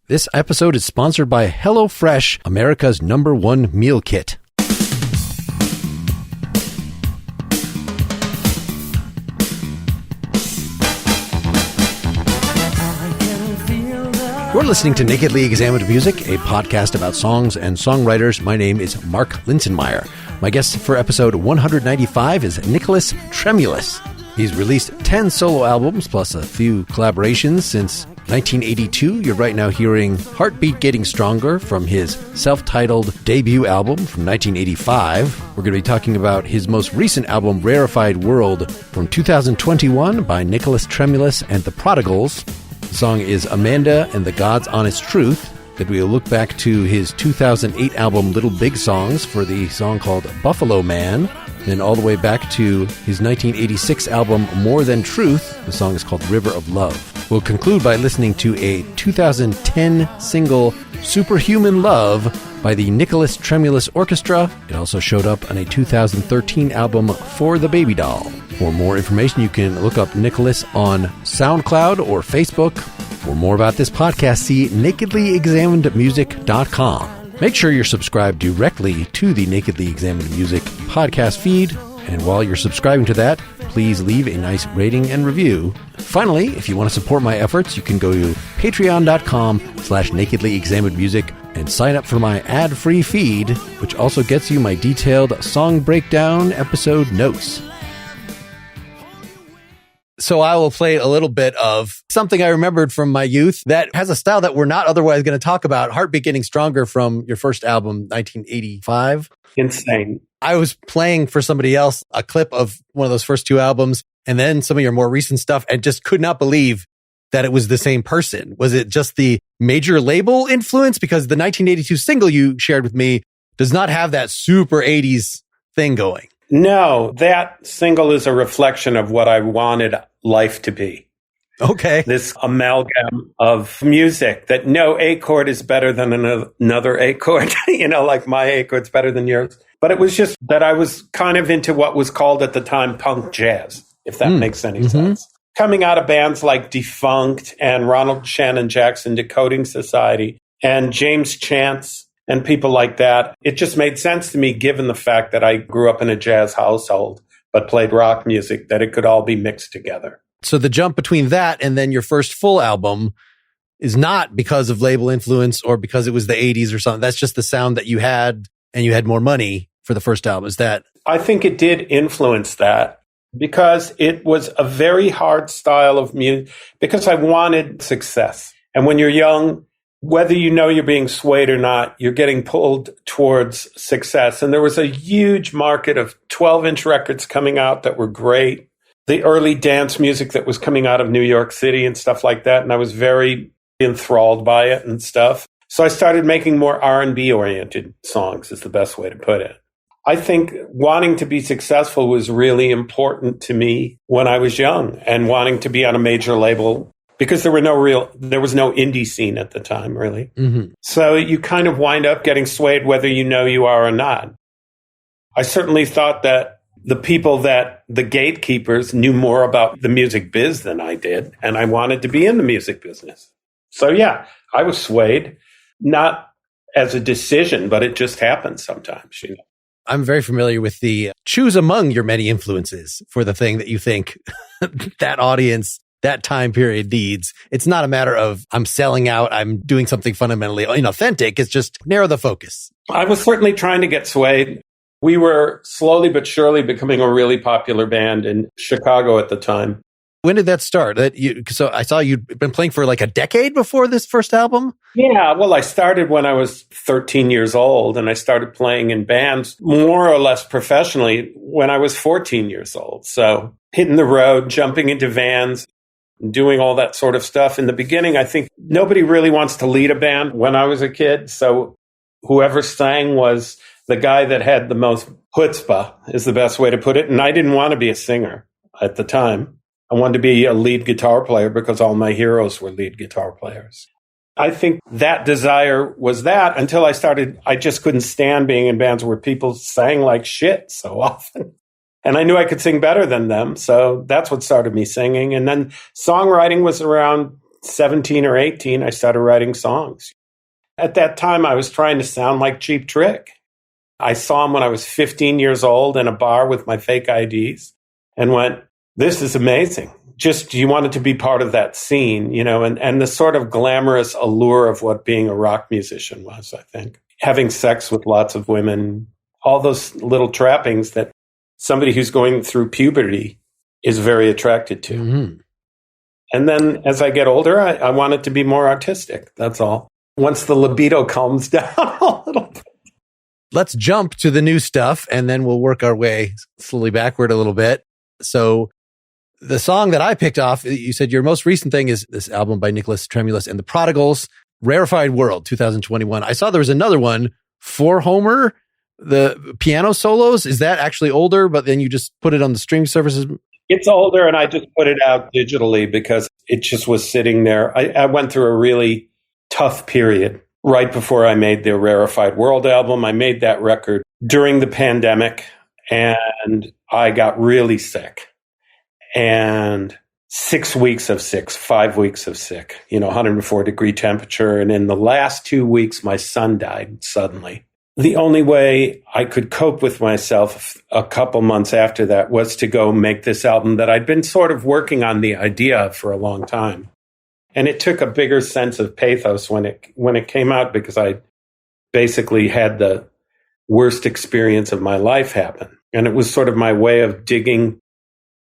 This episode is sponsored by HelloFresh, America's #1 meal kit. You're listening to Nakedly Examined Music, a podcast about songs and songwriters. My name is Mark Linsenmeyer. My guest for episode 195 is Nicholas Tremulis. He's released 10 solo albums plus a few collaborations since 1982. You're right now hearing Heartbeat Getting Stronger from his self-titled debut album from 1985. We're going to be talking about his most recent album, Rarified World, from 2021 by Nicholas Tremulis and the Prodigals. The song is Amanda and the God's Honest Truth. That we'll look back to his 2008 album, Little Big Songs, for the song called Buffalo Man. Then all the way back to his 1986 album, More Than Truth. The song is called River of Love. We'll conclude by listening to a 2010 single, Superhuman Love, by the Nicholas Tremulis Orchestra. It also showed up on a 2013 album, For the Baby Doll. For more information, you can look up Nicholas on SoundCloud or Facebook. For more about this podcast, see nakedlyexaminedmusic.com. Make sure you're subscribed directly to the Nakedly Examined Music podcast feed. And while you're subscribing to that, please leave a nice rating and review. Finally, if you want to support my efforts, you can go to patreon.com/nakedlyexaminedmusic and sign up for my ad-free feed, which also gets you my detailed song breakdown episode notes. So I will play a little bit of something I remembered from my youth that has a style that we're not otherwise going to talk about. Heartbeat Getting Stronger from your first album, 1985. Insane. I was playing for somebody else a clip of one of those first two albums and then some of your more recent stuff and just could not believe that it was the same person. Was it just the major label influence? Because the 1982 single you shared with me does not have that super 80s thing going. No, that single is a reflection of what I wanted life to be. Okay. This amalgam of music that no A chord is better than another A chord, like my A chord's better than yours. But it was just that I was kind of into what was called at the time punk jazz, if that makes any sense. Coming out of bands like Defunct and Ronald Shannon Jackson Decoding Society and James Chance and people like that, it just made sense to me, given the fact that I grew up in a jazz household, but played rock music, that it could all be mixed together. So the jump between that and then your first full album is not because of label influence or because it was the 80s or something. That's just the sound that you had, and you had more money for the first album. Is that? I think it did influence that because it was a very hard style of music, because I wanted success. And when you're young, whether you know you're being swayed or not, you're getting pulled towards success. And there was a huge market of 12-inch records coming out that were great. The early dance music that was coming out of New York City and stuff like that. And I was very enthralled by it and stuff. So I started making more R&B oriented songs, is the best way to put it. I think wanting to be successful was really important to me when I was young, and wanting to be on a major label, because there was no indie scene at the time, really. Mm-hmm. So you kind of wind up getting swayed whether you know you are or not. I certainly thought that the gatekeepers knew more about the music biz than I did, and I wanted to be in the music business. So yeah, I was swayed, not as a decision, but it just happens sometimes, I'm very familiar with the choose among your many influences for the thing that you think that audience, that time period needs. It's not a matter of I'm selling out, I'm doing something fundamentally inauthentic. It's just narrow the focus. I was certainly trying to get swayed. We were slowly but surely becoming a really popular band in Chicago at the time. When did that start? So I saw you'd been playing for like a decade before this first album? Yeah, well, I started when I was 13 years old, and I started playing in bands more or less professionally when I was 14 years old. So hitting the road, jumping into vans, doing all that sort of stuff. In the beginning, I think nobody really wants to lead a band when I was a kid. So whoever sang was the guy that had the most chutzpah, is the best way to put it. And I didn't want to be a singer at the time. I wanted to be a lead guitar player because all my heroes were lead guitar players. I think that desire was that until I just couldn't stand being in bands where people sang like shit so often. And I knew I could sing better than them. So that's what started me singing. And then songwriting was around 17 or 18, I started writing songs. At that time, I was trying to sound like Cheap Trick. I saw him when I was 15 years old in a bar with my fake IDs and went, this is amazing. Just you wanted to be part of that scene, and the sort of glamorous allure of what being a rock musician was, I think. Having sex with lots of women, all those little trappings that somebody who's going through puberty is very attracted to. Mm-hmm. And then as I get older, I want it to be more artistic. That's all. Once the libido calms down a little bit. Let's jump to the new stuff, and then we'll work our way slowly backward a little bit. So the song that I picked off, you said your most recent thing is this album by Nicholas Tremulis and the Prodigals, Rarified World, 2021. I saw there was another one for Homer, the piano solos. Is that actually older, but then you just put it on the streaming services? It's older, and I just put it out digitally because it just was sitting there. I went through a really tough period right before I made the Rarified World album. I made that record during the pandemic, and I got really sick. And 6 weeks of sick, 5 weeks of sick, 104-degree temperature. And in the last 2 weeks, my son died suddenly. The only way I could cope with myself a couple months after that was to go make this album that I'd been sort of working on the idea of for a long time. And it took a bigger sense of pathos when it came out, because I basically had the worst experience of my life happen. And it was sort of my way of digging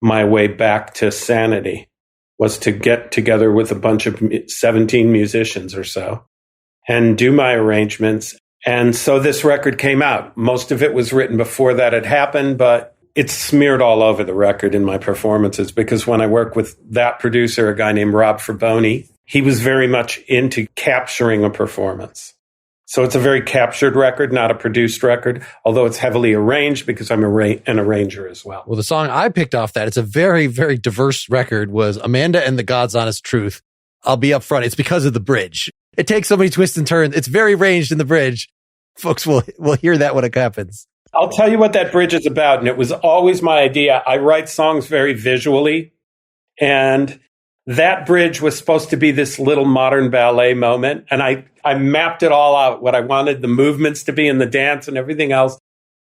my way back to sanity, was to get together with a bunch of 17 musicians or so and do my arrangements. And so this record came out. Most of it was written before that had happened, but it's smeared all over the record in my performances, because when I work with that producer, a guy named Rob Fraboni, he was very much into capturing a performance. So it's a very captured record, not a produced record, although it's heavily arranged because I'm an arranger as well. Well, the song I picked off that, it's a very, very diverse record, was Amanda and the God's Honest Truth. I'll be up front. It's because of the bridge. It takes so many twists and turns. It's very ranged in the bridge. Folks will hear that when it happens. I'll tell you what that bridge is about, and it was always my idea. I write songs very visually, and that bridge was supposed to be this little modern ballet moment, and I mapped it all out, what I wanted the movements to be and the dance and everything else.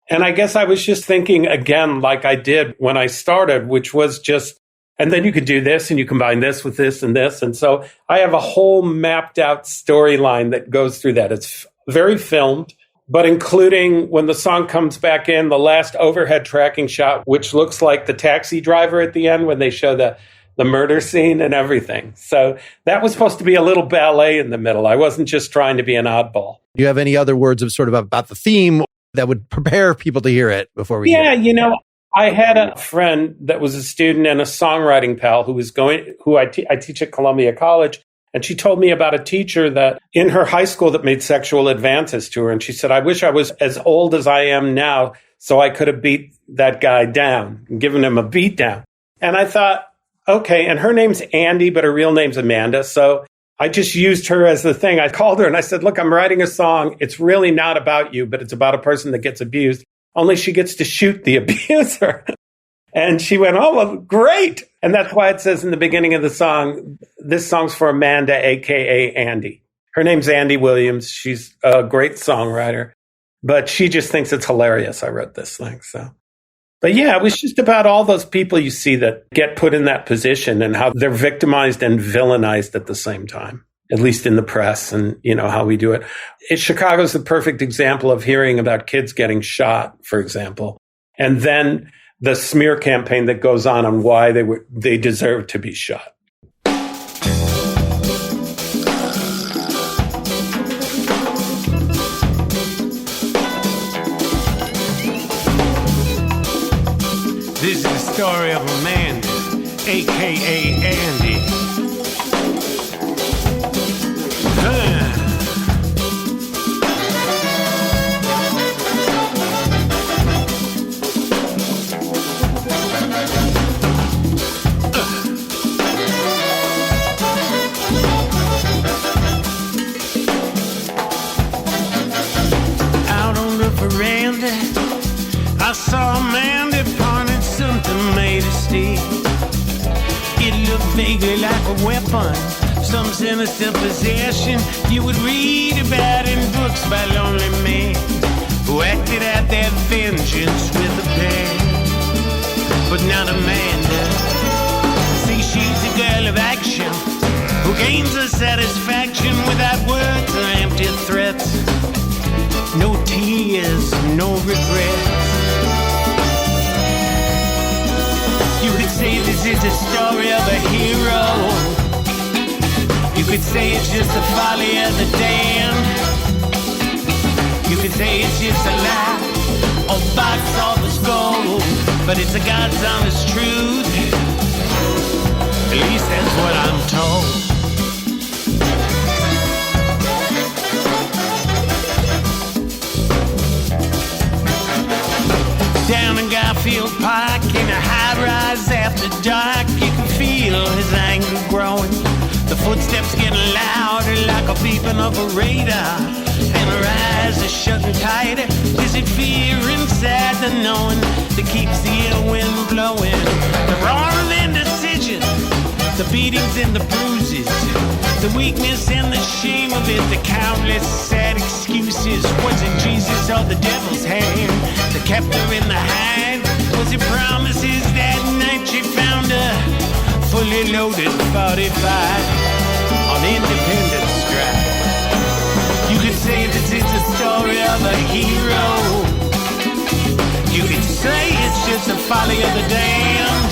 And I guess I was just thinking again, like I did when I started, which was just, and then you could do this and you combine this with this and this. And so I have a whole mapped out storyline that goes through that. It's very filmed, but including when the song comes back in, the last overhead tracking shot, which looks like the taxi driver at the end when they show the murder scene and everything. So that was supposed to be a little ballet in the middle. I wasn't just trying to be an oddball. Do you have any other words of sort of about the theme that would prepare people to hear it before we hear it? I had a friend that was a student and a songwriting pal who I teach at Columbia College. And she told me about a teacher that in her high school that made sexual advances to her. And she said, I wish I was as old as I am now so I could have beat that guy down and given him a beat down. And I thought, okay, and her name's Andy, but her real name's Amanda. So I just used her as the thing. I called her and I said, look, I'm writing a song. It's really not about you, but it's about a person that gets abused. Only she gets to shoot the abuser. And she went, oh, well, great. And that's why it says in the beginning of the song, this song's for Amanda, a.k.a. Andy. Her name's Andy Williams. She's a great songwriter, but she just thinks it's hilarious I wrote this thing. So, but yeah, it was just about all those people you see that get put in that position and how they're victimized and villainized at the same time, at least in the press and, how we do it. Chicago's the perfect example of hearing about kids getting shot, for example, and then the smear campaign that goes on why they deserve to be shot. This is the story of Amanda, a.k.a. Andy. Out on the veranda, I saw Amanda pointing something made of steel. It looked vaguely like a weapon, some sinister possession you would read about in books by lonely men who acted out their vengeance with a pen. But not Amanda. See, she's a girl of action who gains her satisfaction without words or empty threats. No tears, no regrets. You could say this is the story of a hero. You could say it's just the folly of the damned. You could say it's just a lie or box office gold, but it's a God's honest truth. At least that's what I'm told. Down in Garfield Park in a high-rise after dark, you can feel his anger growing. The footsteps getting louder like a beeping of a radar, and her eyes are shutting tighter. Is it fear inside the knowing that keeps the ill wind blowing? The roar of indecision, the beatings and the bruises, the weakness and the shame of it, the countless sad excuses. Was it Jesus or the devil's hand that kept her in the hide? Was it promises that night she found a fully loaded 45 on Independence Drive? You could say this is the story of a hero. You could say it's just the folly of the damned.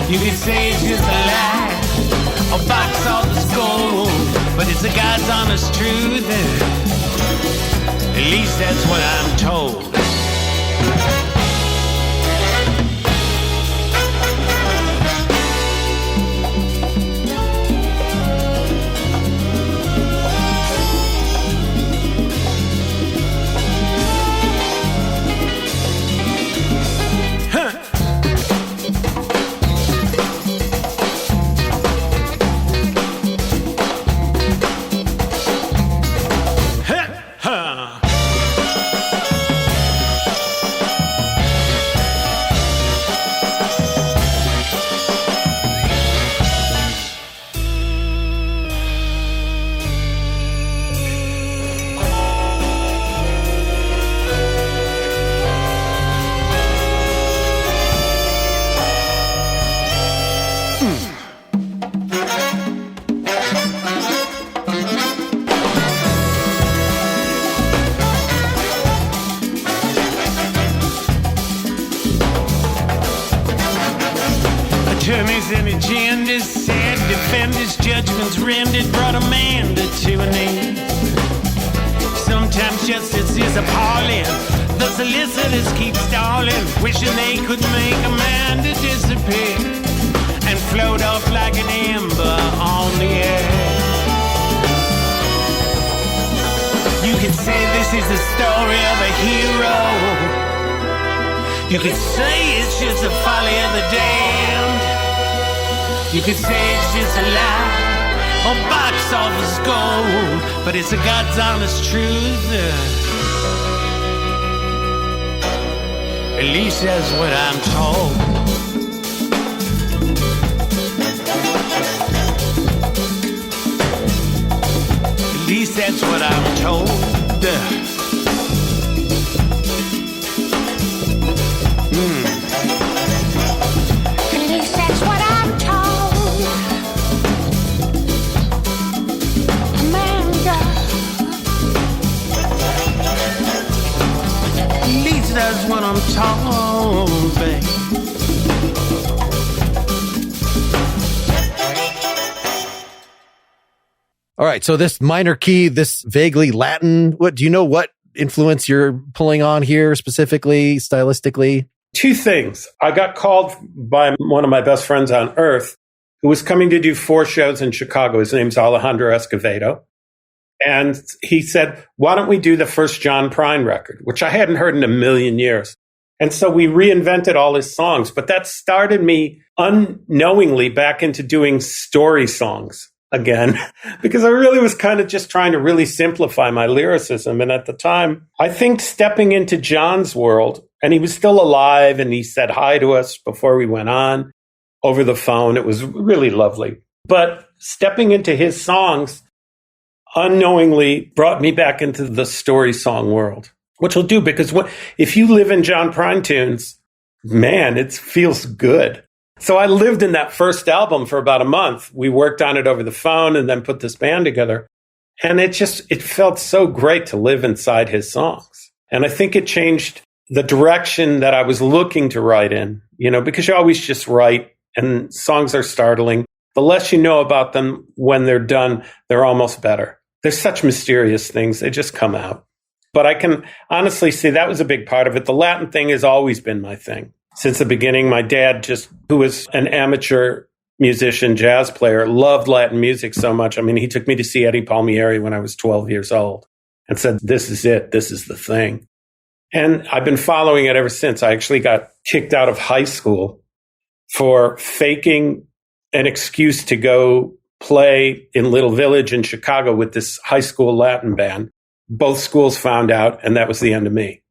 You could say it's just a lie, a box office gold, but it's a God's honest truth. At least that's what I'm told. Attorneys and agendas said, defenders' judgments rendered, brought Amanda to her knees. Sometimes justice is appalling. The solicitors keep stalling, wishing they could make Amanda disappear and float off like an ember on the air. You could say this is the story of a hero. You could say it's just the folly of the damned. You could say it's just a lie or box office gold, but it's a God's honest truth. At least that's what I'm told. At least that's what I'm told. That's what I'm told, babe. All right, so this minor key, this vaguely Latin, what do you know what influence you're pulling on here specifically, stylistically? Two things. I got called by one of my best friends on earth who was coming to do 4 shows in Chicago. His name's Alejandro Escovedo. And he said, why don't we do the first John Prine record, which I hadn't heard in a million years. And so we reinvented all his songs. But that started me unknowingly back into doing story songs again, because I really was kind of just trying to really simplify my lyricism. And at the time, I think stepping into John's world, and he was still alive, and he said hi to us before we went on over the phone. It was really lovely. But stepping into his songs unknowingly brought me back into the story song world, which will do because if you live in John Prine tunes, man, it feels good. So I lived in that first album for about a month. We worked on it over the phone and then put this band together. And it felt so great to live inside his songs. And I think it changed the direction that I was looking to write in, because you always just write and songs are startling. The less you know about them when they're done, they're almost better. They're such mysterious things. They just come out. But I can honestly say that was a big part of it. The Latin thing has always been my thing. Since the beginning, my dad who was an amateur musician, jazz player, loved Latin music so much. I mean, he took me to see Eddie Palmieri when I was 12 years old and said, this is it. This is the thing. And I've been following it ever since. I actually got kicked out of high school for faking an excuse to go play in Little Village in Chicago with this high school Latin band. Both schools found out, and that was the end of me.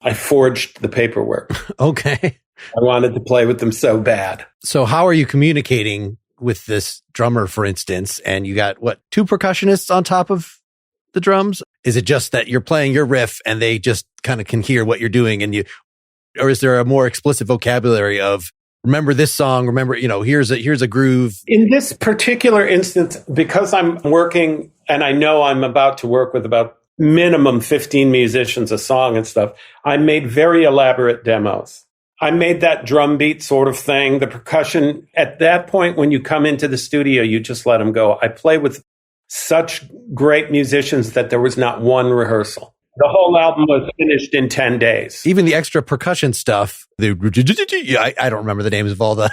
I forged the paperwork. Okay. I wanted to play with them so bad. So how are you communicating with this drummer, for instance? And you got, 2 percussionists on top of the drums? Is it just that you're playing your riff and they just kind of can hear what you're doing or is there a more explicit vocabulary of, remember this song, remember, here's a groove? In this particular instance, because I'm working and I know I'm about to work with about minimum 15 musicians a song and stuff, I made very elaborate demos. I made that drum beat sort of thing, the percussion. At that point, when you come into the studio, you just let them go. I play with such great musicians that there was not one rehearsal. The whole album was finished in 10 days. Even the extra percussion stuff, I don't remember the names of all the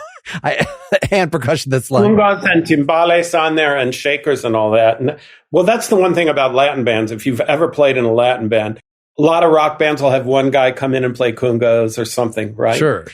hand percussion that's like. Congas and timbales on there and shakers and all that. And, well, that's the one thing about Latin bands. If you've ever played in a Latin band, a lot of rock bands will have one guy come in and play congas or something, right? Sure.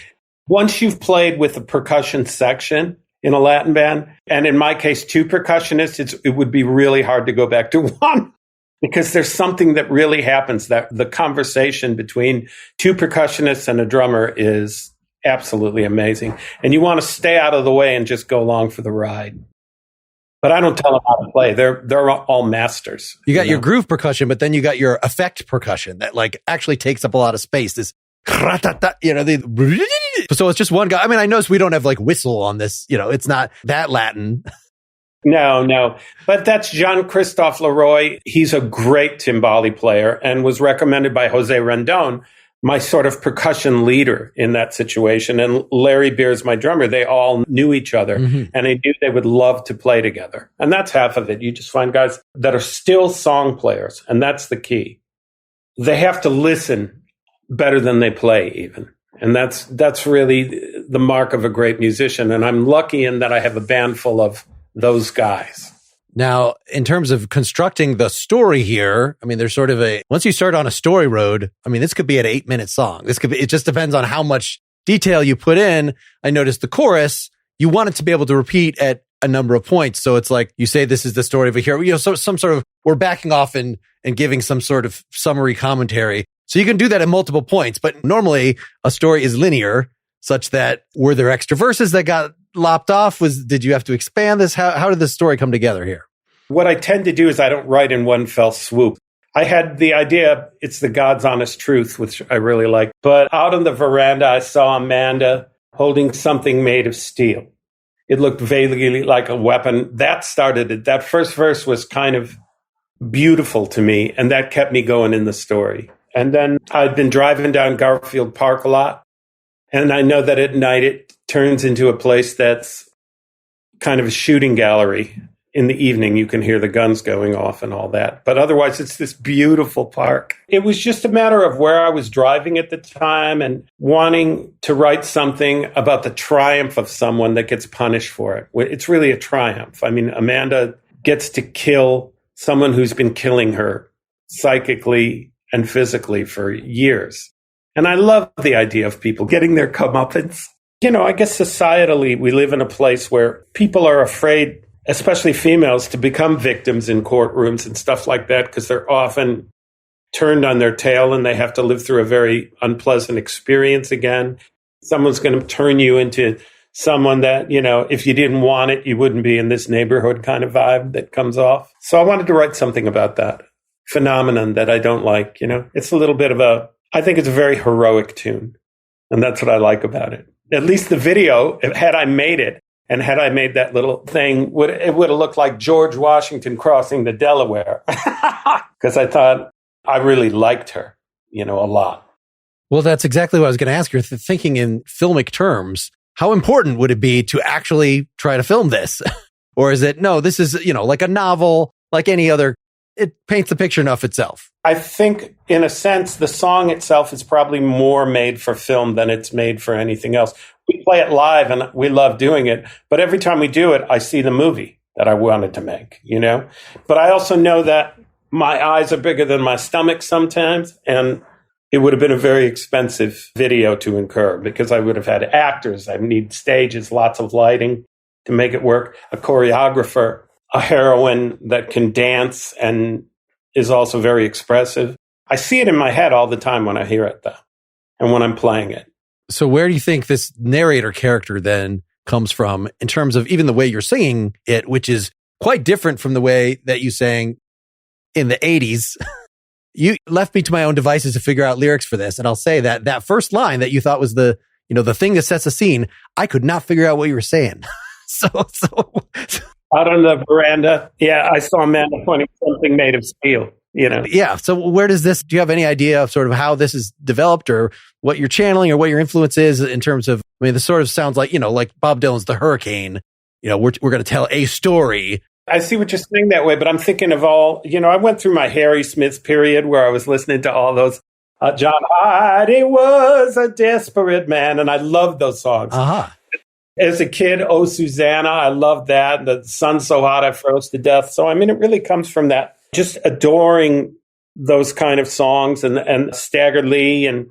Once you've played with a percussion section in a Latin band, and in my case, 2 percussionists, it would be really hard to go back to one. Because there's something that really happens, that the conversation between 2 percussionists and a drummer is absolutely amazing. And you want to stay out of the way and just go along for the ride. But I don't tell them how to play. They're all masters. You got your groove percussion, but then you got your effect percussion that actually takes up a lot of space. This, so it's just one guy. I mean, I noticed we don't have whistle on this. It's not that Latin. No. But that's Jean-Christophe Leroy. He's a great timbali player and was recommended by Jose Rendon, my sort of percussion leader in that situation. And Larry Beers, my drummer, they all knew each other and they knew they would love to play together. And that's half of it. You just find guys that are still song players. And that's the key. They have to listen better than they play even. And that's really the mark of a great musician. And I'm lucky in that I have a band full of those guys. Now, in terms of constructing the story here, I mean, there's sort of once you start on a story road, I mean, this could be an 8-minute song. It just depends on how much detail you put in. I noticed the chorus, you want it to be able to repeat at a number of points. So it's like you say, this is the story of a hero, so some sort of, we're backing off and giving some sort of summary commentary. So you can do that at multiple points, but normally a story is linear such that were there extra verses that got lopped off? Did you have to expand this? How did this story come together here? What I tend to do is I don't write in one fell swoop. I had the idea, it's the God's honest truth, which I really like. But out on the veranda, I saw Amanda holding something made of steel. It looked vaguely like a weapon. That started it. That first verse was kind of beautiful to me, and that kept me going in the story. And then I'd been driving down Garfield Park a lot, and I know that at night it turns into a place that's kind of a shooting gallery. In the evening, you can hear the guns going off and all that. But otherwise, it's this beautiful park. It was just a matter of where I was driving at the time and wanting to write something about the triumph of someone that gets punished for it. It's really a triumph. I mean, Amanda gets to kill someone who's been killing her psychically and physically for years. And I love the idea of people getting their comeuppance. You know, I guess societally, we live in a place where people are afraid, especially females, to become victims in courtrooms and stuff like that, because they're often turned on their tail and they have to live through a very unpleasant experience again. Someone's going to turn you into someone that, if you didn't want it, you wouldn't be in this neighborhood kind of vibe that comes off. So I wanted to write something about that phenomenon that I don't like. It's a little bit of I think it's a very heroic tune. And that's what I like about it. At least the video, had I made it, and had I made that little thing, it would have looked like George Washington crossing the Delaware. Because I thought I really liked her, a lot. Well, that's exactly what I was going to ask. You're thinking in filmic terms. How important would it be to actually try to film this? Or is it, no, this is, like a novel, like any other, it paints the picture enough itself? I think, in a sense, the song itself is probably more made for film than it's made for anything else. We play it live and we love doing it. But every time we do it, I see the movie that I wanted to make, But I also know that my eyes are bigger than my stomach sometimes. And it would have been a very expensive video to incur because I would have had actors. I need stages, lots of lighting to make it work, a choreographer, a heroine that can dance and is also very expressive. I see it in my head all the time when I hear it, though, and when I'm playing it. So where do you think this narrator character then comes from in terms of even the way you're singing it, which is quite different from the way that you sang in the 80s? You left me to my own devices to figure out lyrics for this. And I'll say that first line that you thought was the thing that sets a scene, I could not figure out what you were saying. So out on the veranda. Yeah, I saw a man pointing something made of steel, Yeah. So do you have any idea of sort of how this is developed or what you're channeling or what your influence is in terms of, this sort of sounds like, like Bob Dylan's The Hurricane, we're going to tell a story. I see what you're saying that way, but I'm thinking of all, I went through my Harry Smith period where I was listening to all those, John Hardy was a desperate man, and I loved those songs. Uh-huh. As a kid, Oh, Susanna, I loved that. The Sun's So Hot, I Froze to Death. So, it really comes from that, just adoring those kind of songs and Stagger Lee and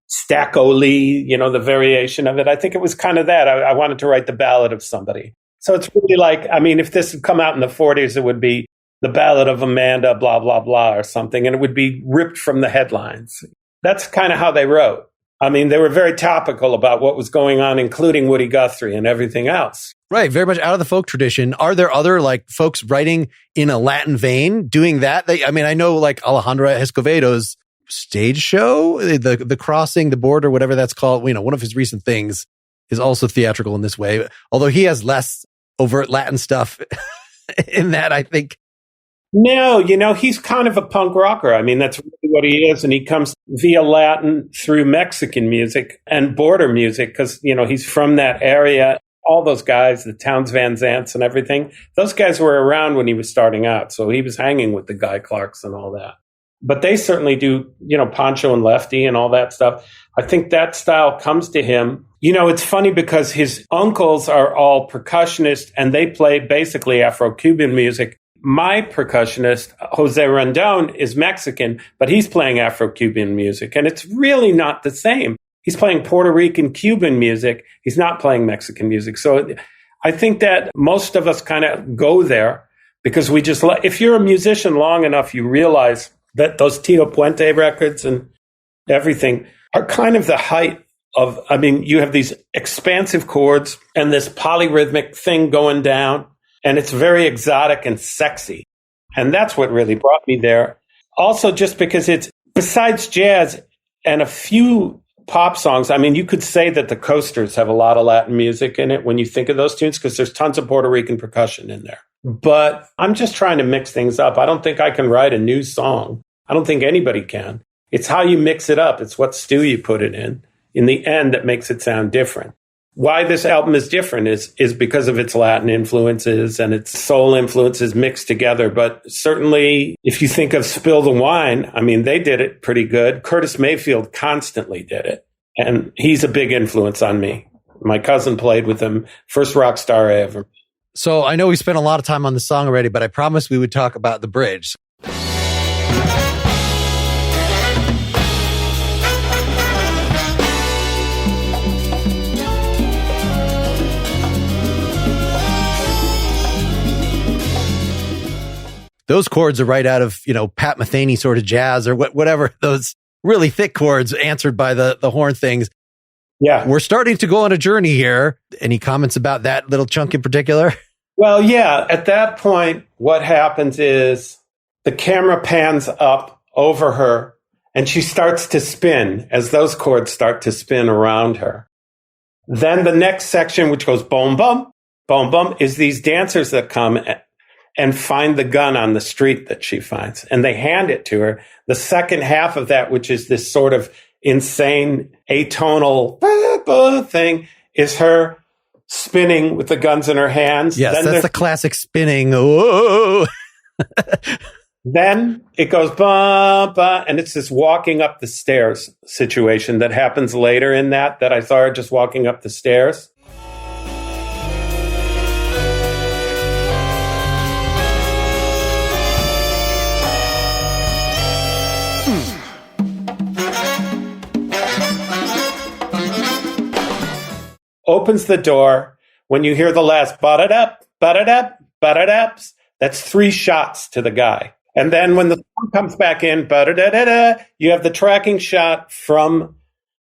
Stacko Lee, the variation of it. I think it was kind of that. I wanted to write the ballad of somebody. So it's really like, if this had come out in the 40s, it would be The Ballad of Amanda, blah, blah, blah, or something. And it would be ripped from the headlines. That's kind of how they wrote. They were very topical about what was going on, including Woody Guthrie and everything else. Right. Very much out of the folk tradition. Are there other folks writing in a Latin vein doing that? I know Alejandro Escovedo's stage show, the Crossing the Border, whatever that's called, one of his recent things is also theatrical in this way, although he has less overt Latin stuff in that, I think. No, he's kind of a punk rocker. That's really what he is. And he comes via Latin through Mexican music and border music because, he's from that area. All those guys, the Townes Van Zants and everything, those guys were around when he was starting out. So he was hanging with the Guy Clarks and all that. But they certainly do, Pancho and Lefty and all that stuff. I think that style comes to him. It's funny because his uncles are all percussionists and they play basically Afro-Cuban music. My percussionist, Jose Rondon, is Mexican, but he's playing Afro-Cuban music. And it's really not the same. He's playing Puerto Rican Cuban music. He's not playing Mexican music. So I think that most of us kind of go there because we just, if you're a musician long enough, you realize that those Tito Puente records and everything are kind of the height of, you have these expansive chords and this polyrhythmic thing going down, and it's very exotic and sexy. And that's what really brought me there. Also, just because it's, besides jazz and a few pop songs, you could say that the Coasters have a lot of Latin music in it when you think of those tunes, because there's tons of Puerto Rican percussion in there. But I'm just trying to mix things up. I don't think I can write a new song. I don't think anybody can. It's how you mix it up. It's what stew you put it in the end, that makes it sound different. Why this album is different is because of its Latin influences and its soul influences mixed together. But certainly, if you think of Spill the Wine, they did it pretty good. Curtis Mayfield constantly did it. And he's a big influence on me. My cousin played with him. First rock star I ever. So I know we spent a lot of time on the song already, but I promised we would talk about the bridge. Those chords are right out of, Pat Metheny sort of jazz or whatever, those really thick chords answered by the horn things. Yeah. We're starting to go on a journey here. Any comments about that little chunk in particular? Well, yeah. At that point, what happens is the camera pans up over her and she starts to spin as those chords start to spin around her. Then the next section, which goes boom, boom, boom, boom, is these dancers that come and find the gun on the street that she finds. And they hand it to her. The second half of that, which is this sort of insane atonal thing, is her spinning with the guns in her hands. Yes, then that's the classic spinning. Whoa. Then it goes ba ba, and it's this walking up the stairs situation that happens later in that I saw her just walking up the stairs. Opens the door. When you hear the last ba-da-da, ba-da-da, ba-da-da, that's 3 shots to the guy. And then when the song comes back in, ba-da-da-da-da, you have the tracking shot from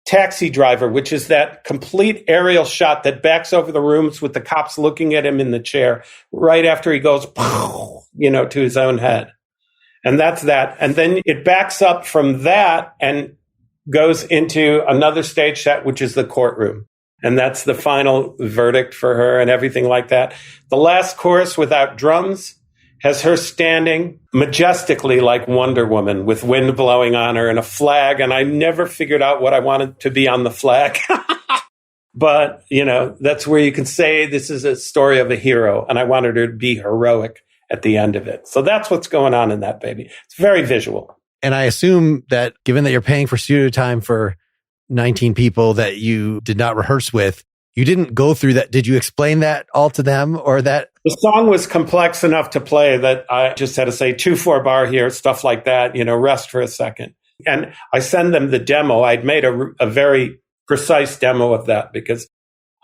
Taxi Driver, which is that complete aerial shot that backs over the rooms with the cops looking at him in the chair right after he goes, to his own head. And that's that. And then it backs up from that and goes into another stage shot, which is the courtroom. And that's the final verdict for her and everything like that. The last chorus without drums has her standing majestically like Wonder Woman with wind blowing on her and a flag. And I never figured out what I wanted to be on the flag. But, that's where you can say this is a story of a hero. And I wanted her to be heroic at the end of it. So that's what's going on in that baby. It's very visual. And I assume that given that you're paying for studio time for 19 people that you did not rehearse with, you didn't go through that. Did you explain that all to them, or that? The song was complex enough to play that I just had to say 2/4 bar here, stuff like that, rest for a second. And I send them the demo. I'd made a very precise demo of that because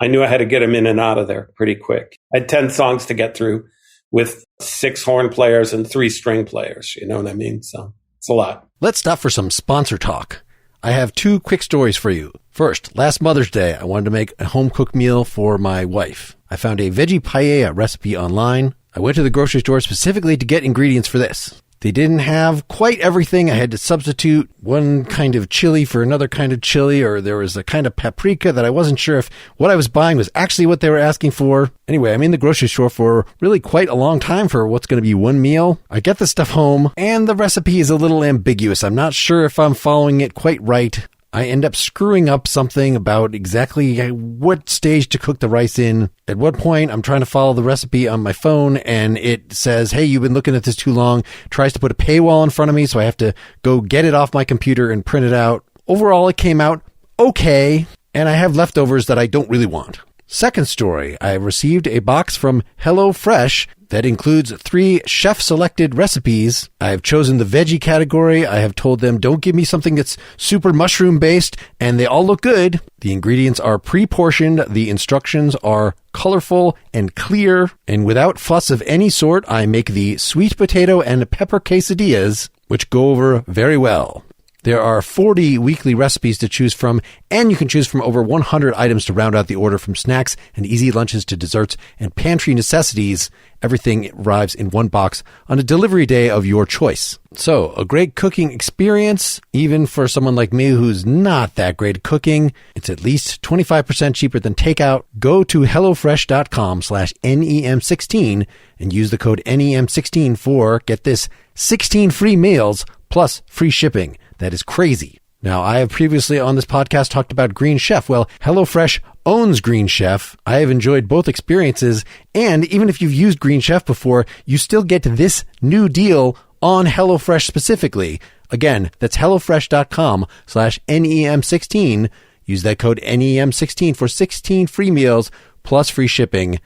I knew I had to get them in and out of there pretty quick. I had 10 songs to get through with 6 horn players and 3 string players. You know what I mean? So it's a lot. Let's stop for some sponsor talk. I have 2 quick stories for you. First, last Mother's Day, I wanted to make a home-cooked meal for my wife. I found a veggie paella recipe online. I went to the grocery store specifically to get ingredients for this. They didn't have quite everything. I had to substitute one kind of chili for another kind of chili, or there was a kind of paprika that I wasn't sure if what I was buying was actually what they were asking for. Anyway, I'm in the grocery store for really quite a long time for what's going to be one meal. I get the stuff home, and the recipe is a little ambiguous. I'm not sure if I'm following it quite right. I end up screwing up something about exactly what stage to cook the rice in. At what point I'm trying to follow the recipe on my phone and it says, hey, you've been looking at this too long. Tries to put a paywall in front of me, so I have to go get it off my computer and print it out. Overall, it came out okay, and I have leftovers that I don't really want. Second story, I received a box from HelloFresh that includes 3 chef-selected recipes. I have chosen the veggie category. I have told them, don't give me something that's super mushroom-based, and they all look good. The ingredients are pre-portioned. The instructions are colorful and clear, and without fuss of any sort, I make the sweet potato and pepper quesadillas, which go over very well. There are 40 weekly recipes to choose from, and you can choose from over 100 items to round out the order, from snacks and easy lunches to desserts and pantry necessities. Everything arrives in one box on a delivery day of your choice. So, a great cooking experience, even for someone like me who's not that great at cooking. It's at least 25% cheaper than takeout. Go to HelloFresh.com/NEM16 and use the code NEM16 for, get this, 16 free meals plus free shipping. That is crazy. Now, I have previously on this podcast talked about Green Chef. Well, HelloFresh owns Green Chef. I have enjoyed both experiences, and even if you've used Green Chef before, you still get this new deal on HelloFresh specifically. Again, that's HelloFresh.com/NEM16. Use that code NEM16 for 16 free meals plus free shipping.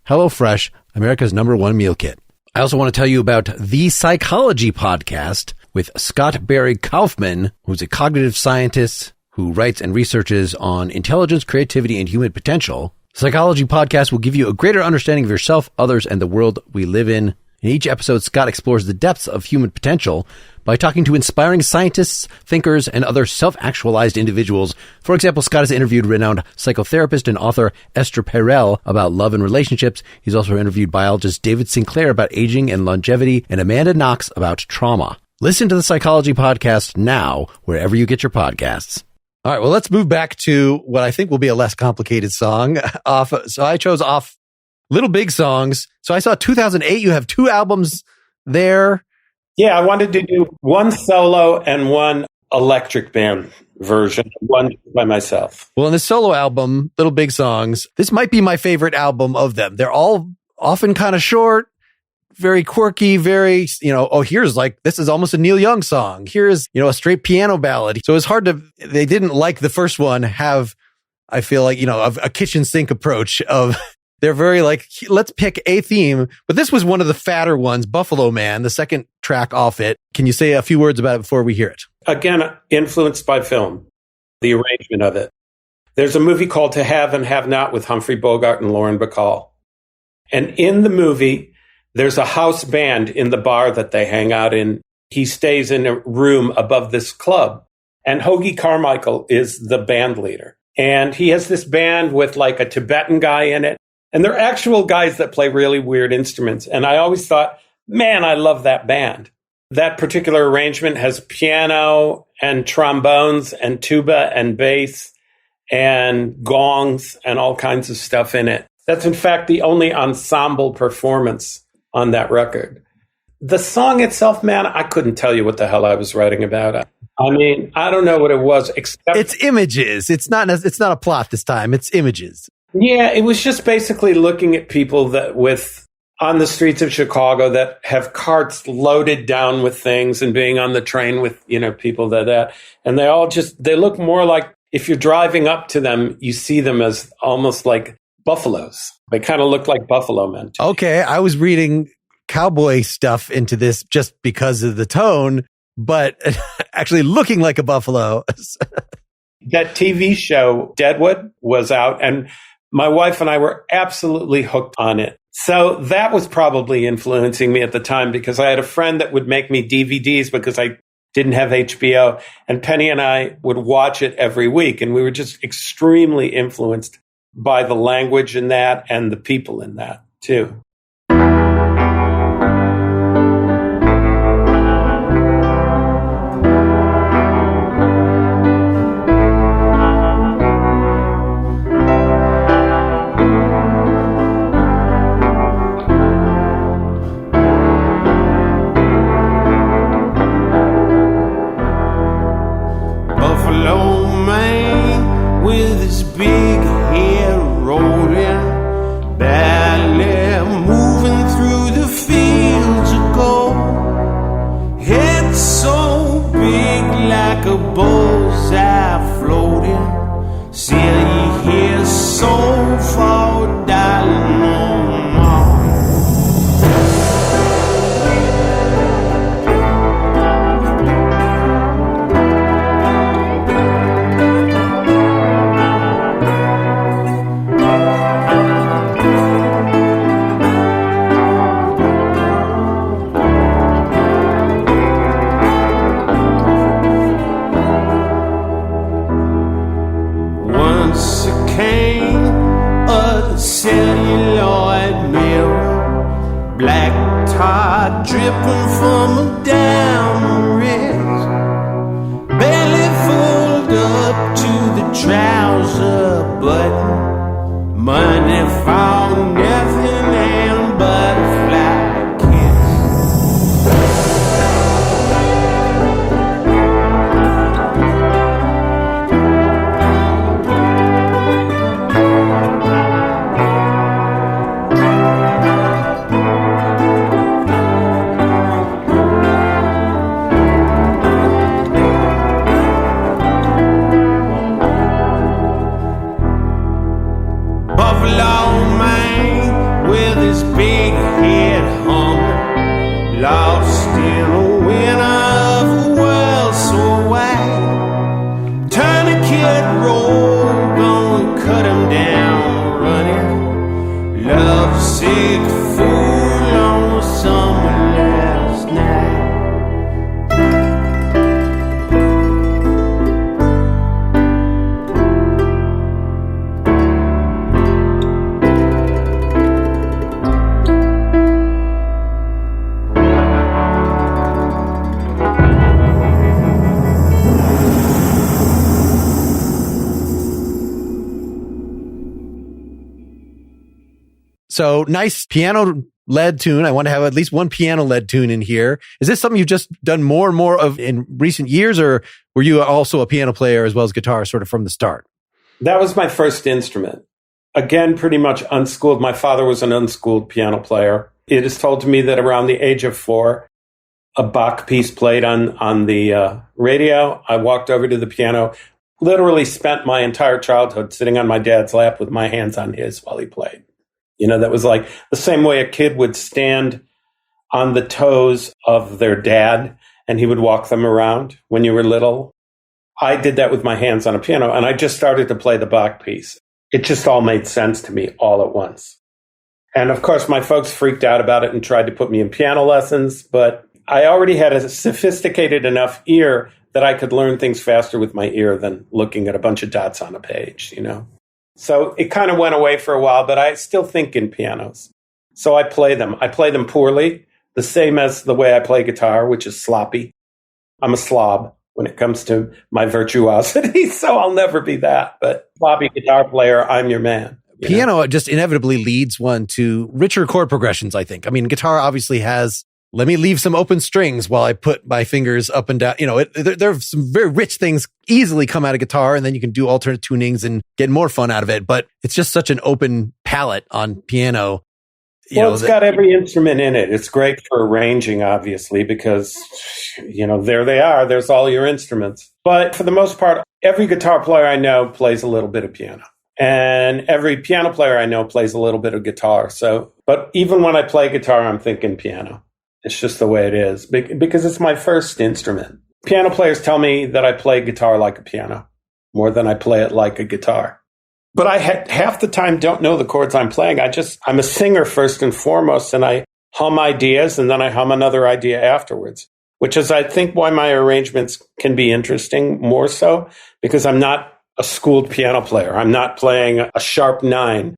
HelloFresh, America's #1 meal kit. I also want to tell you about The Psychology Podcast with Scott Barry Kaufman, who's a cognitive scientist who writes and researches on intelligence, creativity, and human potential. Psychology Podcast will give you a greater understanding of yourself, others, and the world we live in. In each episode, Scott explores the depths of human potential by talking to inspiring scientists, thinkers, and other self-actualized individuals. For example, Scott has interviewed renowned psychotherapist and author Esther Perel about love and relationships. He's also interviewed biologist David Sinclair about aging and longevity, and Amanda Knox about trauma. Listen to the Psychology Podcast now, wherever you get your podcasts. All right, well, let's move back to what I think will be a less complicated song. So I chose off Little Big Songs. So I saw 2008. You have 2 albums there. Yeah, I wanted to do one solo and one electric band version, one by myself. Well, in the solo album, Little Big Songs, this might be my favorite album of them. They're all often kind of short, very quirky, very, this is almost a Neil Young song. Here's, a straight piano ballad. So it's hard they didn't like the first one I feel like, a kitchen sink approach of, they're very like, let's pick a theme. But this was one of the fatter ones, Buffalo Man, the second track off it. Can you say a few words about it before we hear it? Again, influenced by film, the arrangement of it. There's a movie called To Have and Have Not with Humphrey Bogart and Lauren Bacall. And in the movie, there's a house band in the bar that they hang out in. He stays in a room above this club. And Hoagie Carmichael is the band leader. And he has this band with like a Tibetan guy in it. And they're actual guys that play really weird instruments. And I always thought, man, I love that band. That particular arrangement has piano and trombones and tuba and bass and gongs and all kinds of stuff in it. That's, in fact, the only ensemble performance on that record. The song itself, man, I couldn't tell you what the hell I was writing about. I mean, I don't know what it was, except it's images. It's not a plot this time. It's images. Yeah, it was just basically looking at people on the streets of Chicago that have carts loaded down with things and being on the train with, people and they look more like, if you're driving up to them, you see them as almost like buffaloes. They kind of look like buffalo men. Okay, I was reading cowboy stuff into this just because of the tone, but actually looking like a buffalo. That TV show, Deadwood, was out, and my wife and I were absolutely hooked on it. So that was probably influencing me at the time, because I had a friend that would make me DVDs because I didn't have HBO. And Penny and I would watch it every week. And we were just extremely influenced by the language in that and the people in that, too. Once came a So nice piano-led tune. I want to have at least one piano-led tune in here. Is this something you've just done more and more of in recent years, or were you also a piano player as well as guitar sort of from the start? That was my first instrument. Again, pretty much unschooled. My father was an unschooled piano player. It is told to me that around the age of 4, a Bach piece played on the radio. I walked over to the piano, literally spent my entire childhood sitting on my dad's lap with my hands on his while he played. That was like the same way a kid would stand on the toes of their dad and he would walk them around when you were little. I did that with my hands on a piano, and I just started to play the Bach piece. It just all made sense to me all at once. And of course, my folks freaked out about it and tried to put me in piano lessons, but I already had a sophisticated enough ear that I could learn things faster with my ear than looking at a bunch of dots on a page, So it kind of went away for a while, but I still think in pianos. So I play them. I play them poorly, the same as the way I play guitar, which is sloppy. I'm a slob when it comes to my virtuosity, so I'll never be that. But sloppy guitar player, I'm your man. Piano just inevitably leads one to richer chord progressions, I think. I mean, guitar obviously has, let me leave some open strings while I put my fingers up and down. There are some very rich things easily come out of guitar, and then you can do alternate tunings and get more fun out of it. But it's just such an open palette on piano. It's got every instrument in it. It's great for arranging, obviously, because, there they are. There's all your instruments. But for the most part, every guitar player I know plays a little bit of piano. And every piano player I know plays a little bit of guitar. But even when I play guitar, I'm thinking piano. It's just the way it is because it's my first instrument. Piano players tell me that I play guitar like a piano more than I play it like a guitar. But I half the time don't know the chords I'm playing. I'm a singer first and foremost, and I hum ideas and then I hum another idea afterwards, which is, I think, why my arrangements can be interesting more so, because I'm not a schooled piano player. I'm not playing a sharp 9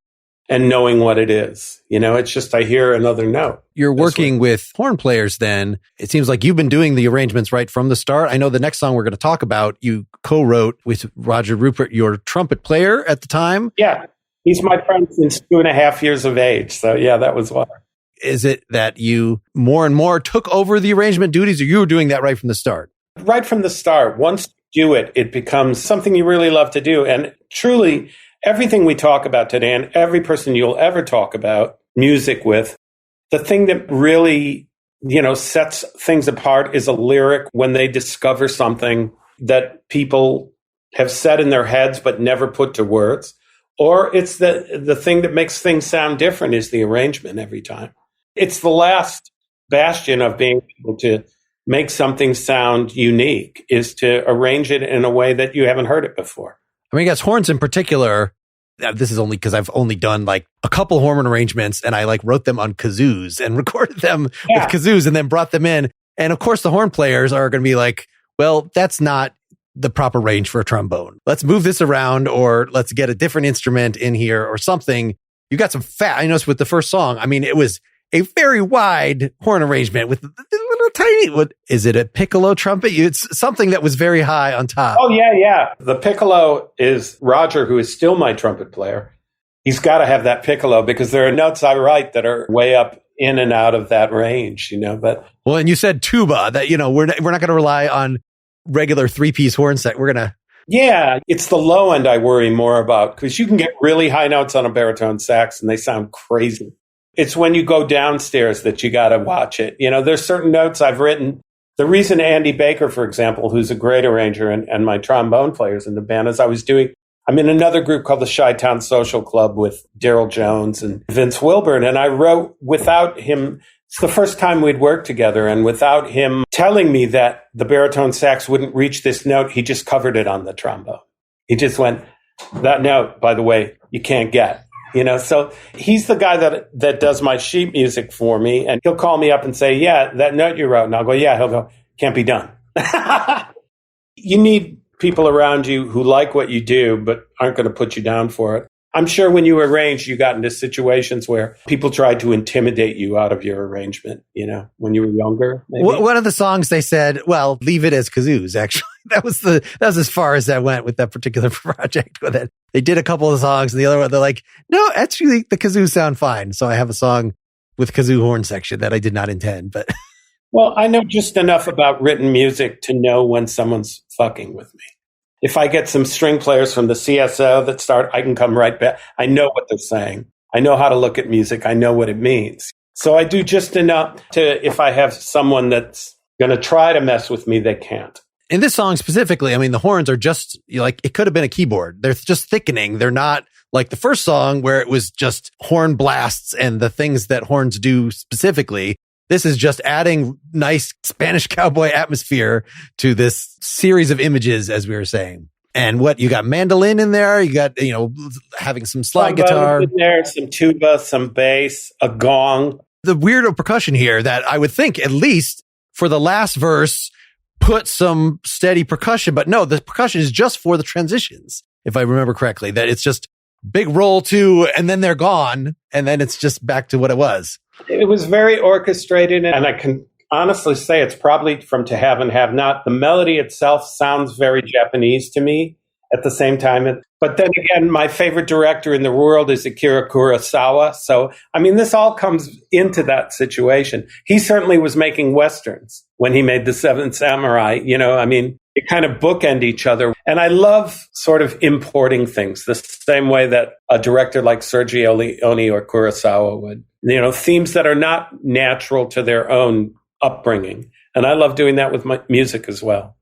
and knowing what it is. It's just I hear another note. You're working with horn players then. It seems like you've been doing the arrangements right from the start. I know the next song we're going to talk about, you co-wrote with Roger Rupert, your trumpet player at the time. Yeah. He's my friend since 2.5 years of age. So yeah, that was why. Is it that you more and more took over the arrangement duties, or you were doing that right from the start? Right from the start. Once you do it, it becomes something you really love to do. And truly, everything we talk about today, and every person you'll ever talk about music with, the thing that really, sets things apart is a lyric when they discover something that people have said in their heads but never put to words. Or it's the thing that makes things sound different is the arrangement every time. It's the last bastion of being able to make something sound unique, is to arrange it in a way that you haven't heard it before. I mean, I guess horns in particular, this is only because I've only done like a couple horn arrangements, and I wrote them on kazoos and recorded them with kazoos and then brought them in. And of course, the horn players are going to be like, well, that's not the proper range for a trombone. Let's move this around, or let's get a different instrument in here or something. You got some fat. I noticed with the first song, I mean, it was a very wide horn arrangement with little tiny, is it a piccolo trumpet? It's something that was very high on top. Oh, yeah. The piccolo is Roger, who is still my trumpet player. He's got to have that piccolo because there are notes I write that are way up in and out of that range, but. Well, and you said tuba, that, we're not going to rely on regular 3-piece horn set. We're going to. Yeah, it's the low end I worry more about, because you can get really high notes on a baritone sax and they sound crazy. It's when you go downstairs that you got to watch it. There's certain notes I've written. The reason Andy Baker, for example, who's a great arranger and my trombone players in the band, I'm in another group called the Chi-Town Social Club with Daryl Jones and Vince Wilburn. And I wrote without him. It's the first time we'd worked together. And without him telling me that the baritone sax wouldn't reach this note, he just covered it on the trombone. He just went, that note, by the way, you can't get. So he's the guy that does my sheet music for me, and he'll call me up and say, yeah, that note you wrote. And I'll go, yeah. He'll go, can't be done. You need people around you who like what you do, but aren't going to put you down for it. I'm sure when you arranged, you got into situations where people tried to intimidate you out of your arrangement, when you were younger. Maybe. One of the songs they said, well, leave it as kazoos, actually. That was as far as I went with that particular project with it. They did a couple of songs and the other one, they're like, no, actually the kazoos sound fine. So I have a song with kazoo horn section that I did not intend, but. Well, I know just enough about written music to know when someone's fucking with me. If I get some string players from the CSO that start, I can come right back. I know what they're saying. I know how to look at music. I know what it means. So I do just enough to, if I have someone that's going to try to mess with me, they can't. In this song specifically, I mean, the horns are just like, it could have been a keyboard. They're just thickening. They're not like the first song where it was just horn blasts and the things that horns do specifically. This is just adding nice Spanish cowboy atmosphere to this series of images, as we were saying. And what, you got mandolin in there, you got, having some slide guitar. In there, some tuba, some bass, a gong. The weirdo percussion here that I would think, at least for the last verse, put some steady percussion, but no, the percussion is just for the transitions, if I remember correctly, that it's just big roll two and then they're gone and then it's just back to what it was. It was very orchestrated, and I can honestly say it's probably from To Have and Have Not. The melody itself sounds very Japanese to me at the same time. But then again, my favorite director in the world is Akira Kurosawa. So, I mean, this all comes into that situation. He certainly was making Westerns when he made The Seventh Samurai. They kind of bookend each other. And I love sort of importing things the same way that a director like Sergio Leone or Kurosawa would. Themes that are not natural to their own upbringing. And I love doing that with my music as well.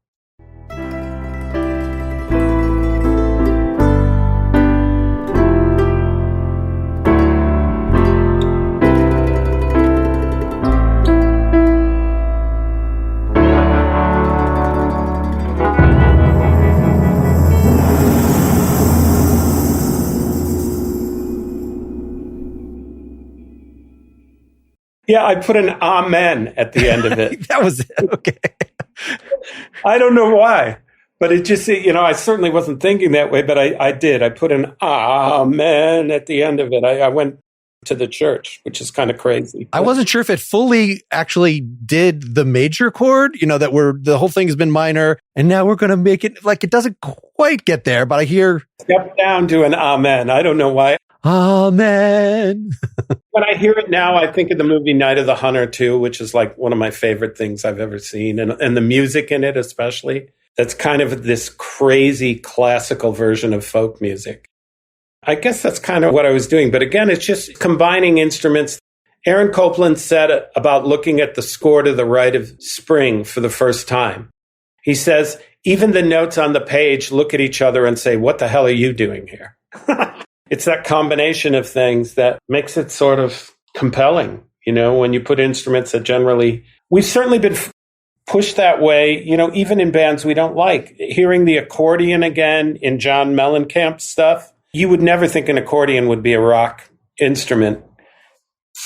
Yeah, I put an amen at the end of it. That was it. Okay. I don't know why, but it just, I certainly wasn't thinking that way, but I did. I put an amen at the end of it. I went to the church, which is kind of crazy. I wasn't sure if it fully actually did the major chord, that the whole thing has been minor, and now we're going to make it like it doesn't quite get there, but I hear. Step down to an amen. I don't know why. Amen. When I hear it now, I think of the movie Night of the Hunter too, which is like one of my favorite things I've ever seen. And the music in it, especially, that's kind of this crazy classical version of folk music. I guess that's kind of what I was doing. But again, it's just combining instruments. Aaron Copland said about looking at the score to the right of Spring for the first time. He says, even the notes on the page look at each other and say, what the hell are you doing here? It's that combination of things that makes it sort of compelling, when you put instruments that generally, we've certainly been pushed that way, even in bands we don't like. Hearing the accordion again in John Mellencamp's stuff, you would never think an accordion would be a rock instrument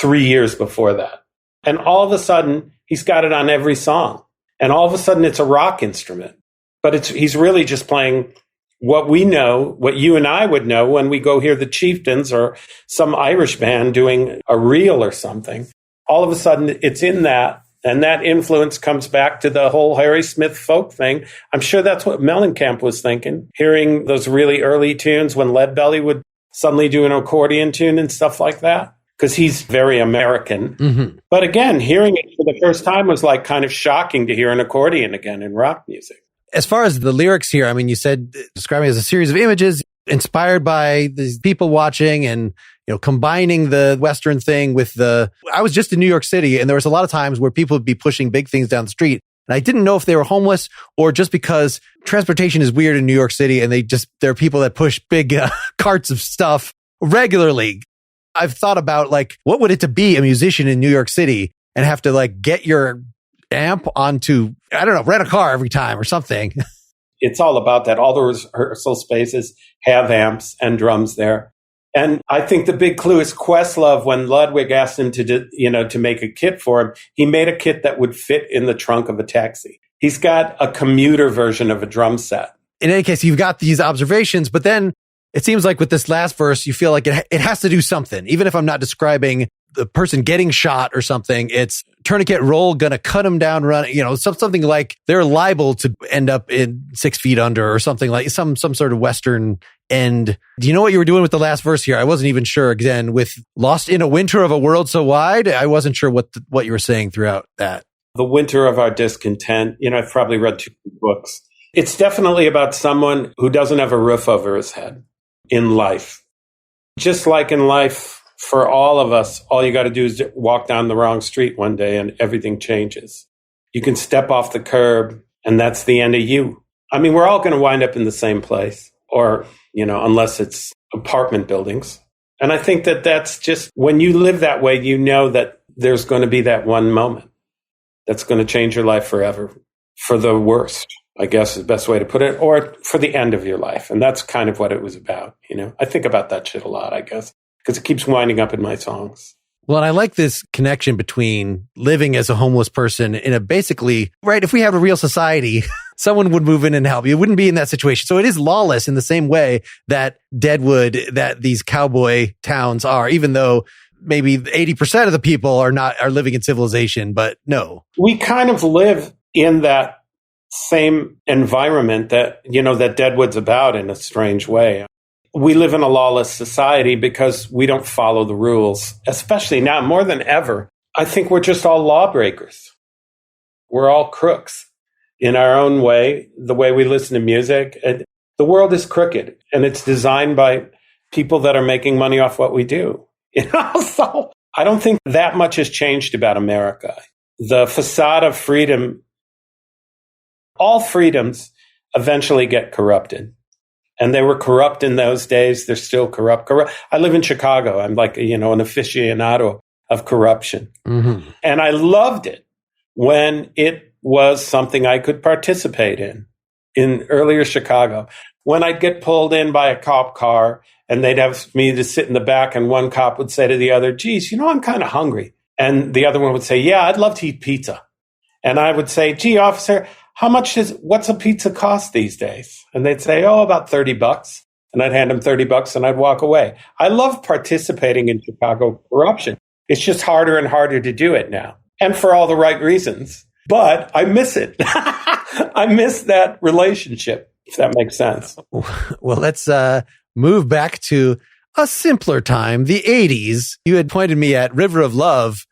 3 years before that. And all of a sudden, he's got it on every song. And all of a sudden, it's a rock instrument. But he's really just playing what we know, what you and I would know when we go hear the Chieftains or some Irish band doing a reel or something. All of a sudden, it's in that, and that influence comes back to the whole Harry Smith folk thing. I'm sure that's what Mellencamp was thinking, hearing those really early tunes when Leadbelly would suddenly do an accordion tune and stuff like that, because he's very American. Mm-hmm. But again, hearing it for the first time was like kind of shocking to hear an accordion again in rock music. As far as the lyrics here, I mean, you said describing it as a series of images inspired by these people watching and, combining the Western thing with I was just in New York City and there was a lot of times where people would be pushing big things down the street. And I didn't know if they were homeless or just because transportation is weird in New York City and there are people that push big carts of stuff regularly. I've thought about what would it to be a musician in New York City and have to get your amp onto, I don't know, rent a car every time or something. It's all about that. All the rehearsal spaces have amps and drums there. And I think the big clue is Questlove, when Ludwig asked him to make a kit for him, he made a kit that would fit in the trunk of a taxi. He's got a commuter version of a drum set. In any case, you've got these observations, but then it seems like with this last verse, you feel like it has to do something. Even if I'm not describing the person getting shot or something, it's tourniquet roll, gonna cut them down, run, something like they're liable to end up in 6 feet under or something like some sort of Western end. Do you know what you were doing with the last verse here? I wasn't even sure. Again, with lost in a winter of a world so wide, I wasn't sure what you were saying throughout that. The winter of our discontent. I've probably read 2 books. It's definitely about someone who doesn't have a roof over his head in life. Just like in life, for all of us, all you got to do is walk down the wrong street one day and everything changes. You can step off the curb and that's the end of you. I mean, we're all going to wind up in the same place or, unless it's apartment buildings. And I think that that's just when you live that way, you know that there's going to be that one moment that's going to change your life forever for the worst, I guess is the best way to put it, or for the end of your life. And that's kind of what it was about. I think about that shit a lot, I guess, because it keeps winding up in my songs. Well, and I like this connection between living as a homeless person in a basically, right, if we have a real society, someone would move in and help you. It wouldn't be in that situation. So it is lawless in the same way that Deadwood, that these cowboy towns are, even though maybe 80% of the people are living in civilization, but no. We kind of live in that same environment that, that Deadwood's about in a strange way. We live in a lawless society because we don't follow the rules, especially now more than ever. I think we're just all lawbreakers. We're all crooks in our own way, the way we listen to music. And the world is crooked and it's designed by people that are making money off what we do. So I don't think that much has changed about America. The facade of freedom, all freedoms eventually get corrupted. And they were corrupt in those days. They're still corrupt. I live in Chicago. I'm like, an aficionado of corruption. Mm-hmm. And I loved it when it was something I could participate in earlier Chicago. When I'd get pulled in by a cop car and they'd have me to sit in the back and one cop would say to the other, geez, I'm kind of hungry. And the other one would say, yeah, I'd love to eat pizza. And I would say, gee, officer, what's a pizza cost these days? And they'd say, about $30. And I'd hand them $30 and I'd walk away. I love participating in Chicago corruption. It's just harder and harder to do it now. And for all the right reasons. But I miss it. I miss that relationship, if that makes sense. Well, let's move back to a simpler time, the 80s. You had pointed me at River of Love,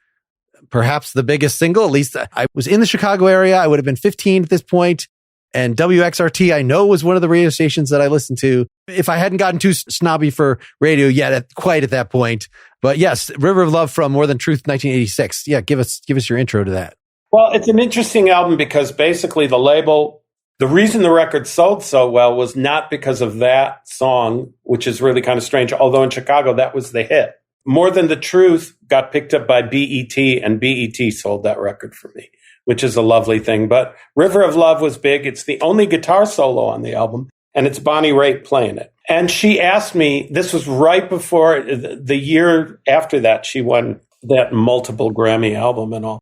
perhaps the biggest single. At least I was in the Chicago area. I would have been 15 at this point. And WXRT, I know, was one of the radio stations that I listened to. If I hadn't gotten too snobby for radio yet, quite at that point. But yes, River of Love from More Than Truth, 1986. Yeah, give us your intro to that. Well, it's an interesting album because basically the reason the record sold so well was not because of that song, which is really kind of strange. Although in Chicago, that was the hit. More Than the Truth got picked up by BET, and BET sold that record for me, which is a lovely thing. But River of Love was big. It's the only guitar solo on the album, and it's Bonnie Raitt playing it. And she asked me, this was right before, the year after that, she won that multiple Grammy album and all.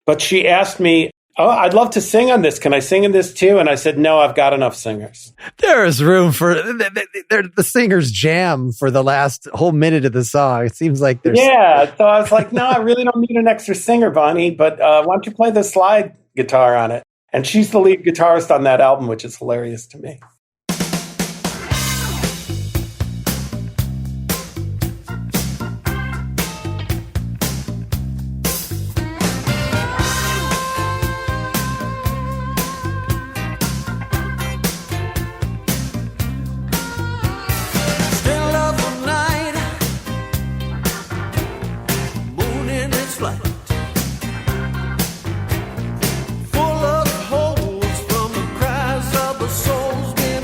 But she asked me, I'd love to sing on this. Can I sing in this too? And I said, no, I've got enough singers. There is room for the singers jam for the last whole minute of the song. It seems like there's... Yeah. So I was like, no, I really don't need an extra singer, Bonnie, but why don't you play the slide guitar on it? And she's the lead guitarist on that album, which is hilarious to me. Full of holes from the cries of the souls being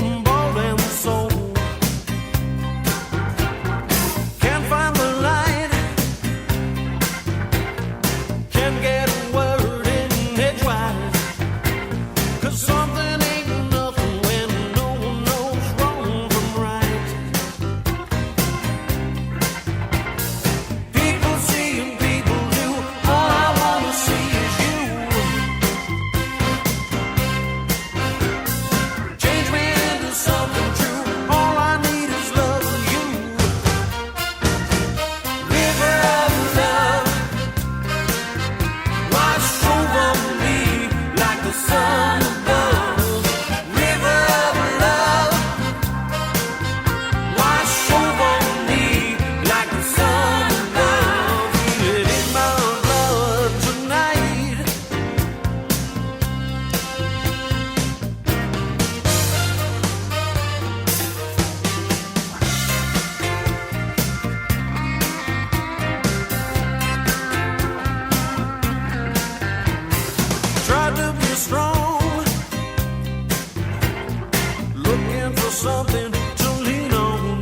something to lean on.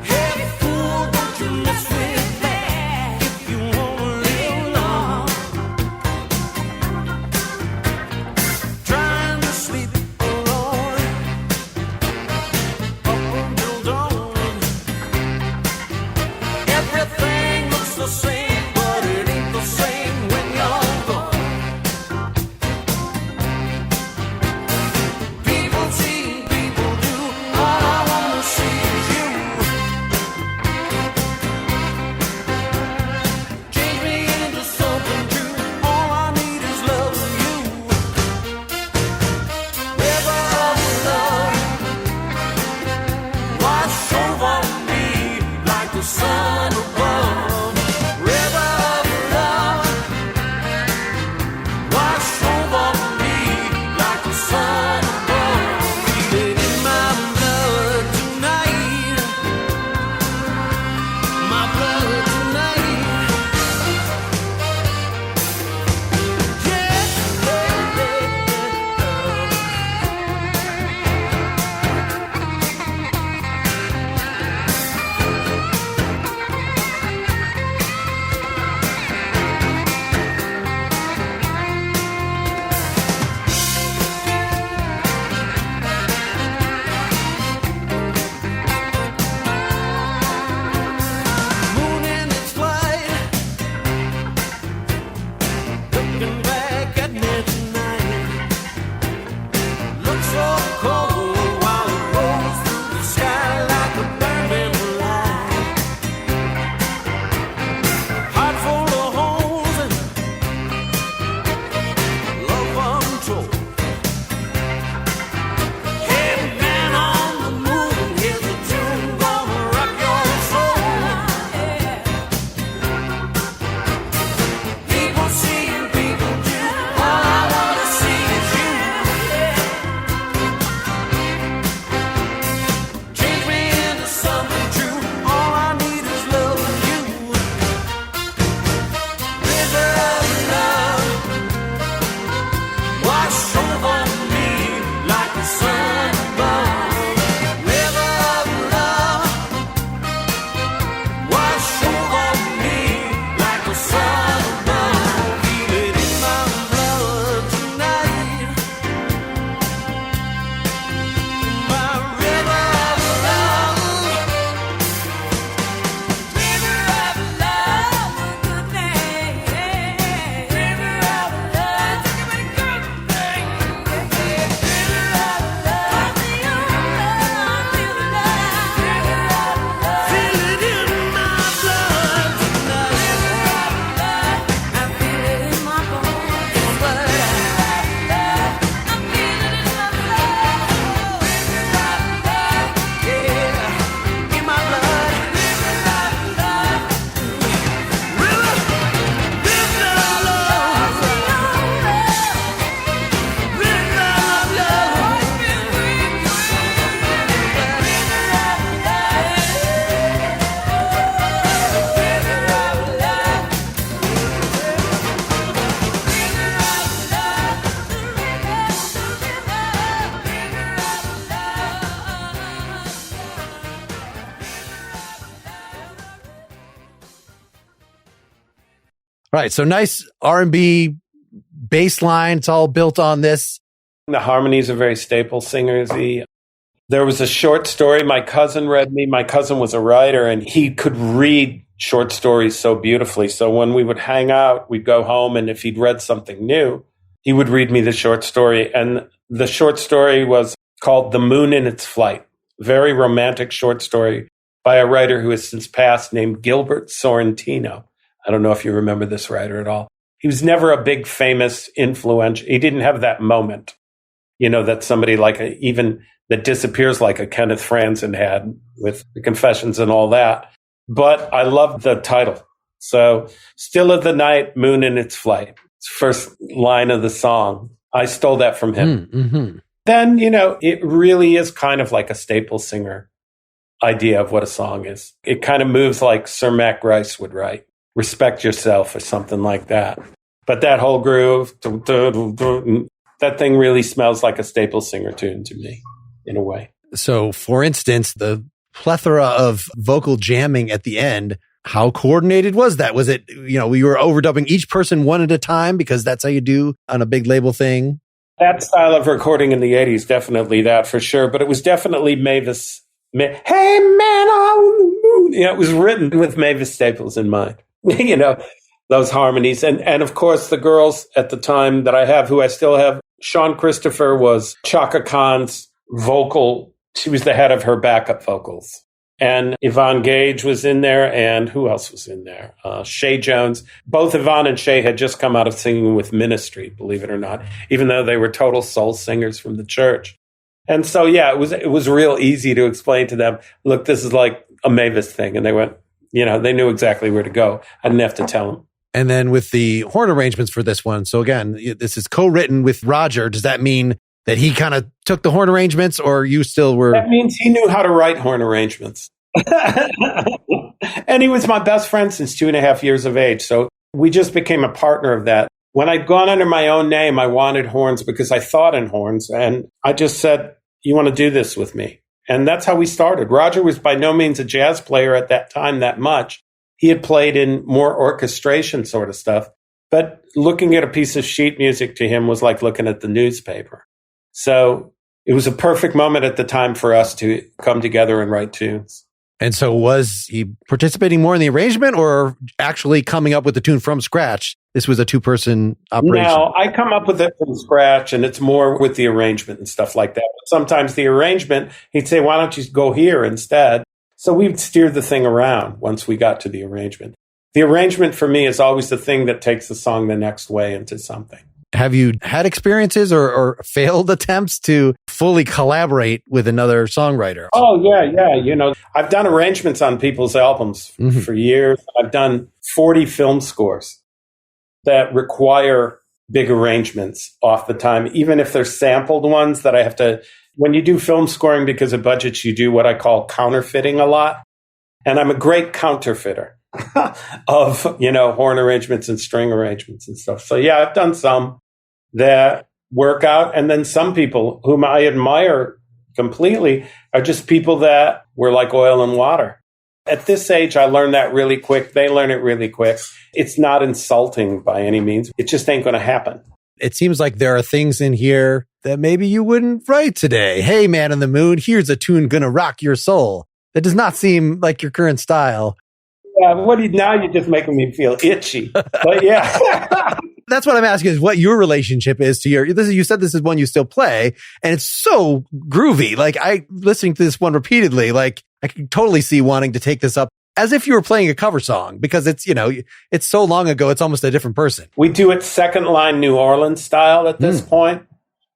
Hey, fool, don't you mess with that if you wanna live long. Trying to sleep alone up until dawn. Everything looks the same, but it ain't the same when you're gone. People see, people do. All I wanna see is you. Change me into something true. All I need is loving you. River of love, wash over me like the sun above. River of love, wash over me like the sun above. Feel it in my blood tonight, my blood tonight. Moon in its flight, looking back at me tonight. Looks so cold while it rolls through the sky like a burning light. Heart full of holes and love untold. Hey, man on the moon, here's a tune gonna rock your soul. People see and people do. All I wanna see is you. Change me into something true. All I need is loving you. River of love, wash over me like the sun above. River of love, wash over me like the sun above. Feel it in my blood tonight, my river of love. River of love, good thing. River of love, take me good thing. River of love, feel the love. Feel the love. River of love, feel it in my blood tonight. River of love, I feel it in my bones, but I feel it in my blood. River of love, yeah, in my blood. River of love, river, river of love, river of love, All right, so nice R&B bass line. It's all built on this. The harmonies are very staple singersy. There was a short story my cousin read me. My cousin was a writer, and he could read short stories so beautifully. So when we would hang out, we'd go home, and if he'd read something new, he would read me the short story. And the short story was called The Moon in Its Flight. Very romantic short story by a writer who has since passed named Gilbert Sorrentino. I don't know if you remember this writer at all. He was never a big, famous, influential. He didn't have that moment, that somebody even that disappears like a Kenneth Franzen had with the Confessions and all that. But I love the title. So, Still of the Night, Moon in Its Flight. It's the first line of the song. I stole that from him. Mm-hmm. Then, it really is kind of like a staple singer idea of what a song is. It kind of moves like Sir Mac Rice would write. Respect Yourself or something like that. But that whole groove, that thing really smells like a staple singer tune to me, in a way. So, for instance, the plethora of vocal jamming at the end, how coordinated was that? Was it, you were overdubbing each person one at a time because that's how you do on a big label thing? That style of recording in the 80s, definitely that for sure. But it was definitely Mavis. Hey, man on the moon. It was written with Mavis Staples in mind. Those harmonies. And of course, the girls at the time that I have, who I still have, Sean Christopher was Chaka Khan's vocal. She was the head of her backup vocals. And Yvonne Gage was in there. And who else was in there? Shay Jones. Both Yvonne and Shay had just come out of singing with Ministry, believe it or not, even though they were total soul singers from the church. And so, yeah, it was real easy to explain to them, look, this is like a Mavis thing. And they went, they knew exactly where to go. I didn't have to tell them. And then with the horn arrangements for this one, so again, this is co-written with Roger. Does that mean that he kind of took the horn arrangements, or you still were? That means he knew how to write horn arrangements. And he was my best friend since 2.5 years of age. So we just became a partner of that. When I'd gone under my own name, I wanted horns because I thought in horns. And I just said, you want to do this with me? And that's how we started. Roger was by no means a jazz player at that time that much. He had played in more orchestration sort of stuff. But looking at a piece of sheet music to him was like looking at the newspaper. So it was a perfect moment at the time for us to come together and write tunes. And so was he participating more in the arrangement or actually coming up with the tune from scratch? This was a two-person operation. No, I come up with it from scratch, and it's more with the arrangement and stuff like that. But sometimes the arrangement, he'd say, why don't you go here instead? So we'd steer the thing around once we got to the arrangement. The arrangement for me is always the thing that takes the song the next way into something. Have you had experiences or failed attempts to fully collaborate with another songwriter? Oh, yeah. I've done arrangements on people's albums for years. I've done 40 film scores that require big arrangements off the time, even if they're sampled ones that I have to. When you do film scoring because of budgets, you do what I call counterfeiting a lot. And I'm a great counterfeiter of, horn arrangements and string arrangements and stuff. So, yeah, I've done some that work out. And then some people whom I admire completely are just people that were like oil and water. At this age, I learned that really quick. They learn it really quick. It's not insulting by any means. It just ain't going to happen. It seems like there are things in here that maybe you wouldn't write today. Hey, Man on the Moon, here's a tune gonna rock your soul. That does not seem like your current style. Yeah, now you're just making me feel itchy. But yeah. That's what I'm asking is what your relationship is to you said this is one you still play, and it's so groovy. Like listening to this one repeatedly, like I can totally see wanting to take this up as if you were playing a cover song because it's, it's so long ago, it's almost a different person. We do it second line New Orleans style at this point.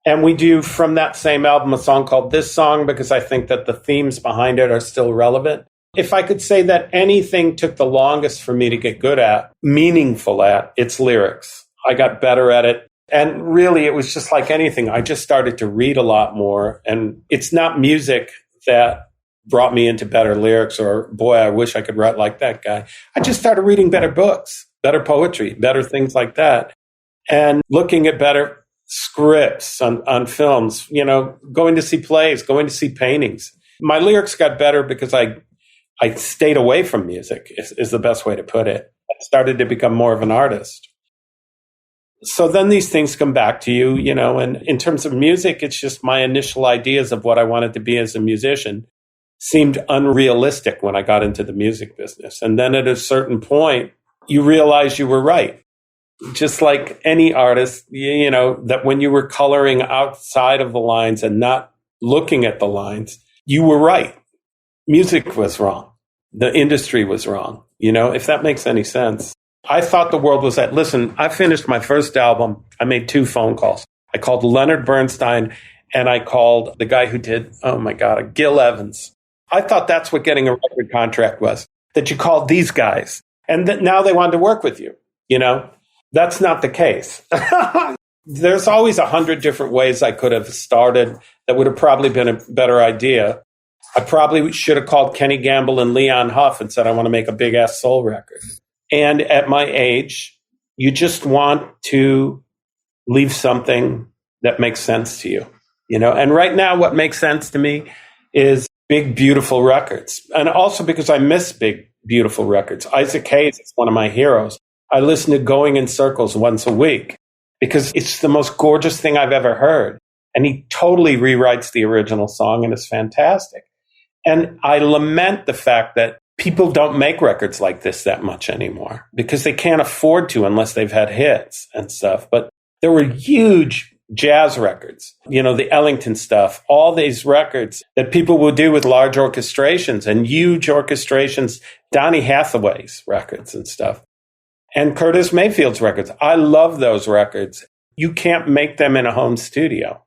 And we do from that same album a song called This Song because I think that the themes behind it are still relevant. If I could say that anything took the longest for me to get good at, meaningful at, it's lyrics. I got better at it. And really, it was just like anything. I just started to read a lot more. And it's not music that brought me into better lyrics or, boy, I wish I could write like that guy. I just started reading better books, better poetry, better things like that. And looking at better scripts on films, going to see plays, going to see paintings. My lyrics got better because I stayed away from music is the best way to put it. I started to become more of an artist. So then these things come back to you, and in terms of music, it's just my initial ideas of what I wanted to be as a musician seemed unrealistic when I got into the music business. And then at a certain point, you realize you were right. Just like any artist, that when you were coloring outside of the lines and not looking at the lines, you were right. Music was wrong. The industry was wrong. If that makes any sense. I thought the world was listen, I finished my first album. I made 2 phone calls. I called Leonard Bernstein and I called the guy who did, Gil Evans. I thought that's what getting a record contract was, that you called these guys and that now they wanted to work with you. That's not the case. There's always 100 different ways I could have started that would have probably been a better idea. I probably should have called Kenny Gamble and Leon Huff and said, I want to make a big ass soul record. And at my age, you just want to leave something that makes sense to you, And right now, what makes sense to me is big, beautiful records. And also because I miss big, beautiful records. Isaac Hayes is one of my heroes. I listen to Going in Circles once a week because it's the most gorgeous thing I've ever heard. And he totally rewrites the original song and it's fantastic. And I lament the fact that people don't make records like this that much anymore because they can't afford to unless they've had hits and stuff. But there were huge jazz records, the Ellington stuff, all these records that people would do with large orchestrations and huge orchestrations, Donny Hathaway's records and stuff, and Curtis Mayfield's records. I love those records. You can't make them in a home studio.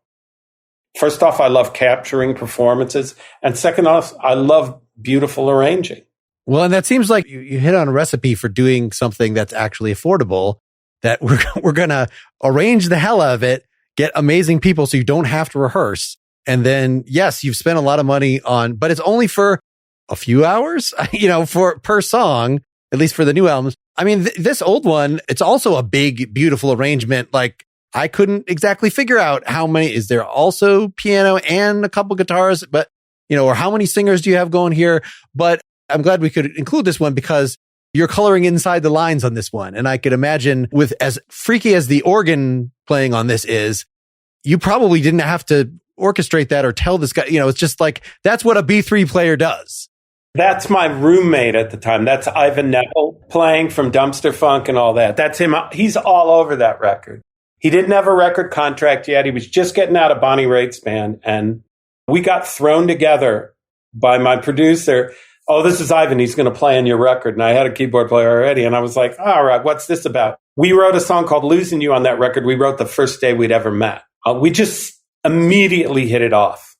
First off, I love capturing performances. And second off, I love beautiful arranging. Well, and that seems like you hit on a recipe for doing something that's actually affordable, that we're going to arrange the hell out of it, get amazing people so you don't have to rehearse. And then, yes, you've spent a lot of money but it's only for a few hours, for per song, at least for the new albums. I mean, this old one, it's also a big, beautiful arrangement. Like, I couldn't exactly figure out how many, is there also piano and a couple guitars, but, or how many singers do you have going here? But I'm glad we could include this one because you're coloring inside the lines on this one. And I could imagine with as freaky as the organ playing on this is, you probably didn't have to orchestrate that or tell this guy, it's just like, that's what a B3 player does. That's my roommate at the time. That's Ivan Neville playing from Dumpster Funk and all that. That's him. He's all over that record. He didn't have a record contract yet. He was just getting out of Bonnie Raitt's band. And we got thrown together by my producer. Oh, this is Ivan. He's going to play on your record. And I had a keyboard player already. And I was like, all right, what's this about? We wrote a song called Losing You on that record. We wrote the first day we'd ever met. We just immediately hit it off.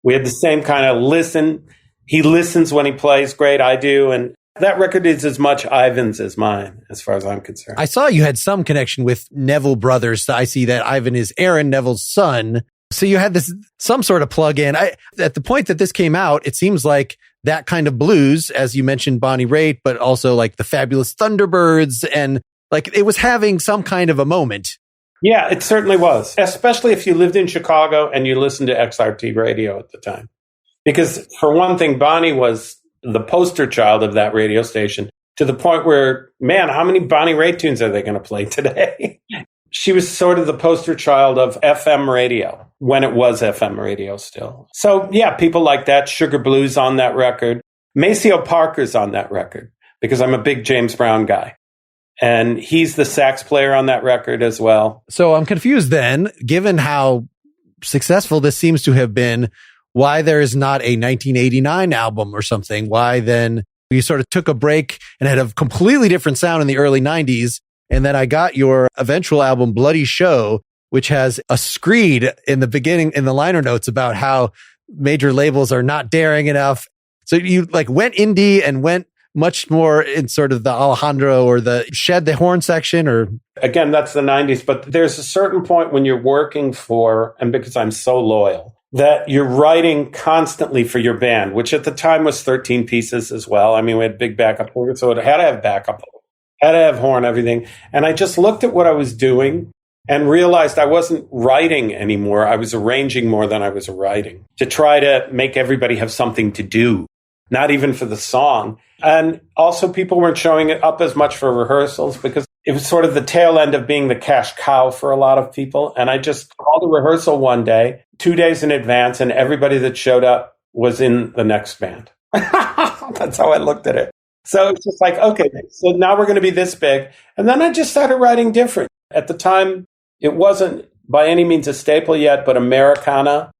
We had the same kind of listen. He listens when he plays great. I do. And that record is as much Ivan's as mine, as far as I'm concerned. I saw you had some connection with Neville brothers. I see that Ivan is Aaron Neville's son. So you had some sort of plug-in. At the point that this came out, it seems like that kind of blues, as you mentioned, Bonnie Raitt, but also like the Fabulous Thunderbirds, and like it was having some kind of a moment. Yeah, it certainly was, especially if you lived in Chicago and you listened to XRT radio at the time. Because for one thing, Bonnie was the poster child of that radio station to the point where, man, how many Bonnie Raitt tunes are they going to play today? She was sort of the poster child of FM radio when it was FM radio still. So yeah, people like that. Sugar Blues on that record. Maceo Parker's on that record because I'm a big James Brown guy. And he's the sax player on that record as well. So I'm confused then, given how successful this seems to have been, why there is not a 1989 album or something. Why then you sort of took a break and had a completely different sound in the early 90s. And then I got your eventual album, Bloody Show, which has a screed in the beginning, in the liner notes about how major labels are not daring enough. So you like went indie and went much more in sort of the Alejandro or the Shed the Horn section, or again, that's the 90s. But there's a certain point when you're working for, and because I'm so loyal, that you're writing constantly for your band, which at the time was 13 pieces as well. I mean, we had big backup, so it had to have backup, had to have horn, everything. And I just looked at what I was doing and realized I wasn't writing anymore. I was arranging more than I was writing to try to make everybody have something to do, not even for the song. And also people weren't showing it up as much for rehearsals because it was sort of the tail end of being the cash cow for a lot of people. And I just called a rehearsal one day, 2 days in advance, and everybody that showed up was in the next band. That's how I looked at it. So it's just like, okay, so now we're going to be this big. And then I just started writing different. At the time, it wasn't by any means a staple yet, but Americana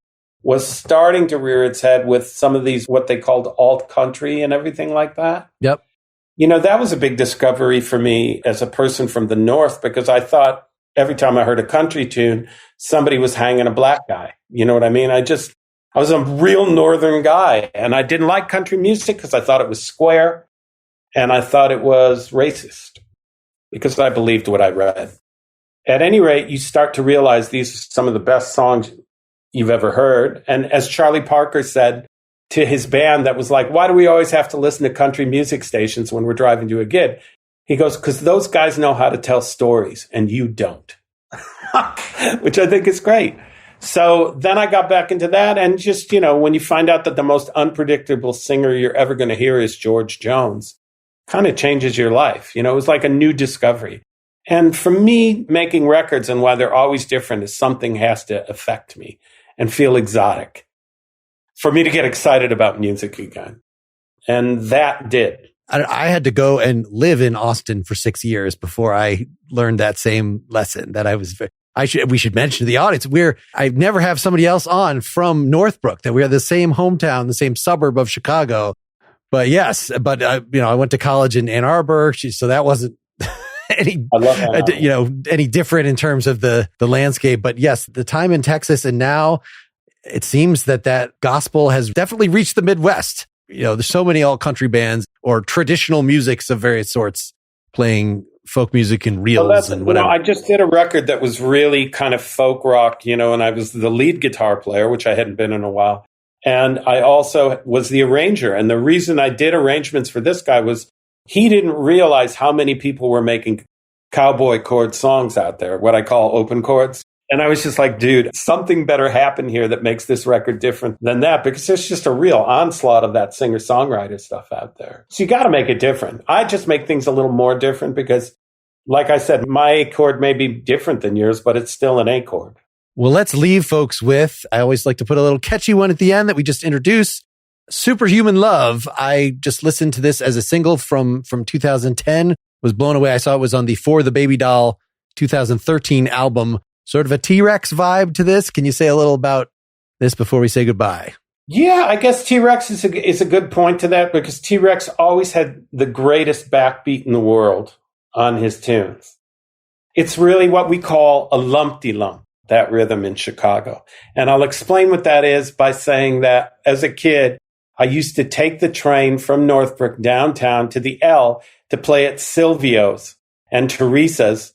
was starting to rear its head with some of these, what they called alt country and everything like that. Yep. That was a big discovery for me as a person from the North, because I thought every time I heard a country tune, somebody was hanging a black guy. You know what I mean? I was a real Northern guy, and I didn't like country music because I thought it was square and I thought it was racist because I believed what I read. At any rate, you start to realize these are some of the best songs you've ever heard. And as Charlie Parker said to his band that was like, why do we always have to listen to country music stations when we're driving to a gig? He goes, because those guys know how to tell stories and you don't, which I think is great. So then I got back into that. And just, when you find out that the most unpredictable singer you're ever going to hear is George Jones, kind of changes your life. It was like a new discovery. And for me, making records and why they're always different is something has to affect me and feel exotic for me to get excited about music again. And that did. I had to go and live in Austin for 6 years before I learned that same lesson that we should mention to the audience. I never have somebody else on from Northbrook, that we're the same hometown, the same suburb of Chicago. But yes, I went to college in Ann Arbor. So that wasn't any different in terms of the landscape. But yes, the time in Texas, and now it seems that gospel has definitely reached the Midwest. There's so many all country bands or traditional musics of various sorts playing folk music and reels and whatever. I just did a record that was really kind of folk rock, and I was the lead guitar player, which I hadn't been in a while. And I also was the arranger. And the reason I did arrangements for this guy was he didn't realize how many people were making cowboy chord songs out there, what I call open chords. And I was just like, dude, something better happen here that makes this record different than that, because there's just a real onslaught of that singer-songwriter stuff out there. So you got to make it different. I just make things a little more different because, like I said, my A chord may be different than yours, but it's still an A chord. Well, let's leave folks with, I always like to put a little catchy one at the end that we just introduced, Superhuman Love. I just listened to this as a single from 2010, was blown away. I saw it was on the For the Baby Doll 2013 album. Sort of a T-Rex vibe to this. Can you say a little about this before we say goodbye? Yeah, I guess T-Rex is a good point to that, because T-Rex always had the greatest backbeat in the world on his tunes. It's really what we call a lumpty-lump, that rhythm in Chicago. And I'll explain what that is by saying that as a kid, I used to take the train from Northbrook downtown to the L to play at Silvio's and Teresa's,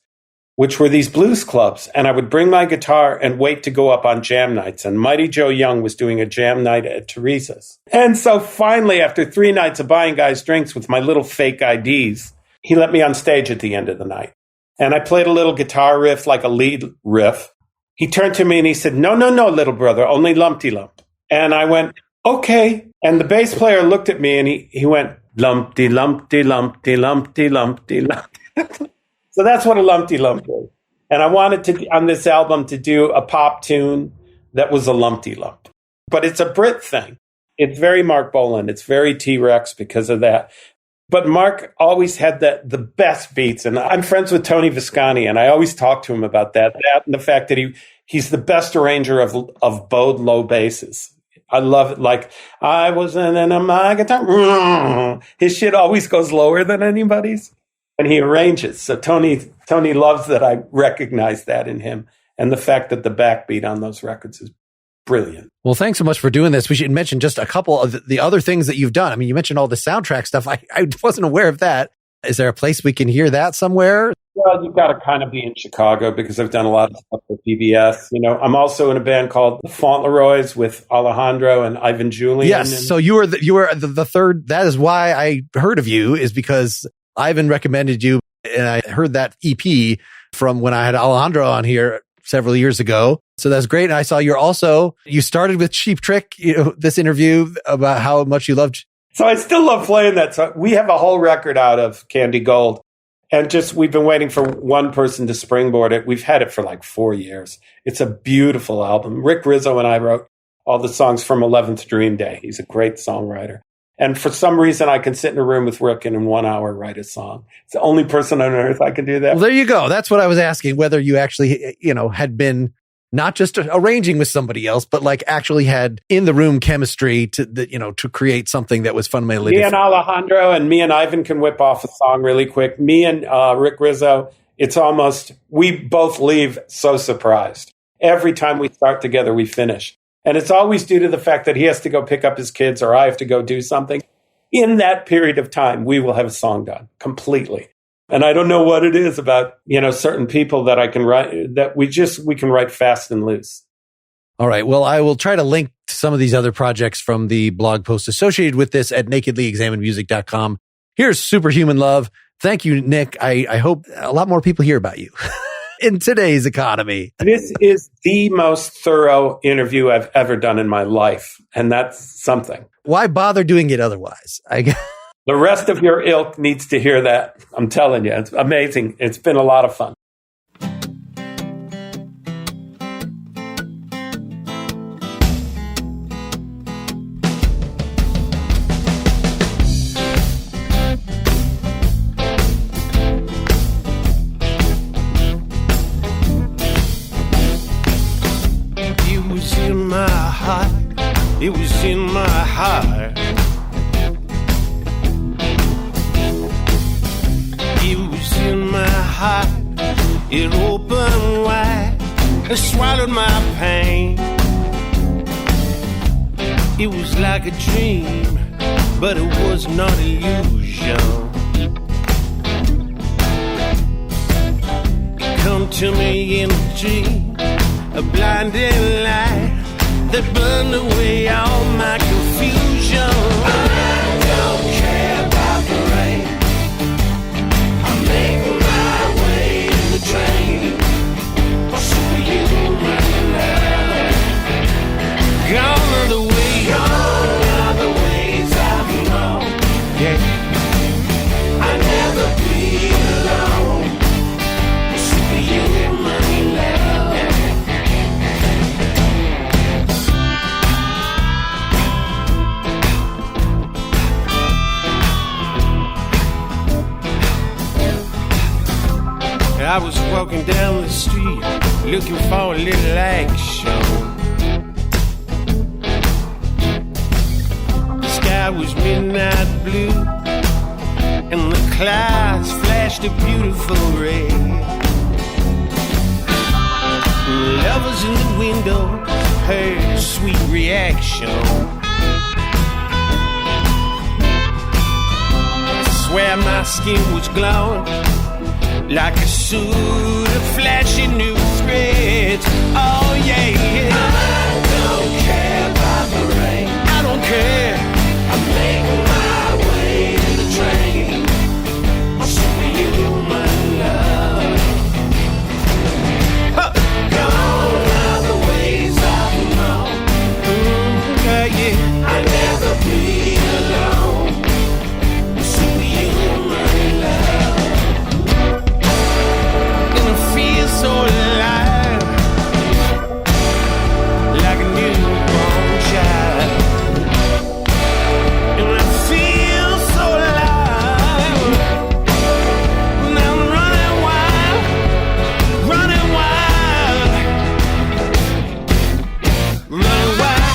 which were these blues clubs. And I would bring my guitar and wait to go up on jam nights. And Mighty Joe Young was doing a jam night at Teresa's. And so finally, after 3 nights of buying guys drinks with my little fake IDs, he let me on stage at the end of the night. And I played a little guitar riff, like a lead riff. He turned to me and he said, no, little brother, only lumpty lump. And I went, okay. And the bass player looked at me and he went, lumpty, lumpty, lumpty, lumpty, lumpty, lumpty. So that's what a lumpty lump is. And I wanted to, on this album, to do a pop tune that was a lumpty lump. But it's a Brit thing. It's very Mark Bolan. It's very T-Rex because of that. But Mark always had the best beats. And I'm friends with Tony Visconti, and I always talk to him about that and the fact that he's the best arranger of bowed low basses. I love it. Like, I was in my guitar. His shit always goes lower than anybody's. And he arranges. So Tony loves that I recognize that in him. And the fact that the backbeat on those records is brilliant. Well, thanks so much for doing this. We should mention just a couple of the other things that you've done. I mean, you mentioned all the soundtrack stuff. I wasn't aware of that. Is there a place we can hear that somewhere? Well, you've got to kind of be in Chicago because I've done a lot of stuff for PBS. I'm also in a band called the Fauntleroys with Alejandro and Ivan Julian. Yes. So you were the third. That is why I heard of you, is because Ivan recommended you, and I heard that EP from when I had Alejandro on here several years ago. So that's great. And I saw you started with Cheap Trick, this interview about how much you loved. So I still love playing that. So we have a whole record out of Candy Gold, and we've been waiting for one person to springboard it. We've had it for like 4 years. It's a beautiful album. Rick Rizzo and I wrote all the songs from 11th Dream Day. He's a great songwriter. And for some reason, I can sit in a room with Rick and in 1 hour write a song. It's the only person on earth I can do that. Well, there you go. That's what I was asking, whether you actually, had been not just arranging with somebody else, but like actually had in the room chemistry to create something that was fundamentally different. Me and Alejandro and me and Ivan can whip off a song really quick. Me and Rick Rizzo, we both leave so surprised. Every time we start together, we finish. And it's always due to the fact that he has to go pick up his kids or I have to go do something. In that period of time, we will have a song done completely. And I don't know what it is about, certain people that I can write, that we can write fast and loose. All right. Well, I will try to link to some of these other projects from the blog post associated with this at nakedlyexaminedmusic.com. Here's Superhuman Love. Thank you, Nick. I hope a lot more people hear about you. in today's economy. This is the most thorough interview I've ever done in my life. And that's something. Why bother doing it otherwise? The rest of your ilk needs to hear that. I'm telling you, it's amazing. It's been a lot of fun. It was in my heart. It was in my heart. It opened wide and swallowed my pain. It was like a dream, but it was not illusion. It come to me in a dream, a blinding light that burned away all my confusion. I don't care about the rain. I'm making my way in the train. Superhuman love. Gone are the ways. Gone are the ways I've known. Yeah. I never be alone. Superhuman love. I was walking down the street looking for a little action. The sky was midnight blue and the clouds flashed a beautiful red. And the lovers in the window heard a sweet reaction. I swear my skin was glowing like a suit of flashing new threads. Oh yeah, yeah. I don't care about the rain. I don't care. I'm making my way in the train. Superhuman love. Huh. Gone are the ways I've known. Yeah, yeah. I never be alone. Superhuman love. So alive, like a newborn child, and I feel so alive. Now I'm running wild, running wild, running wild.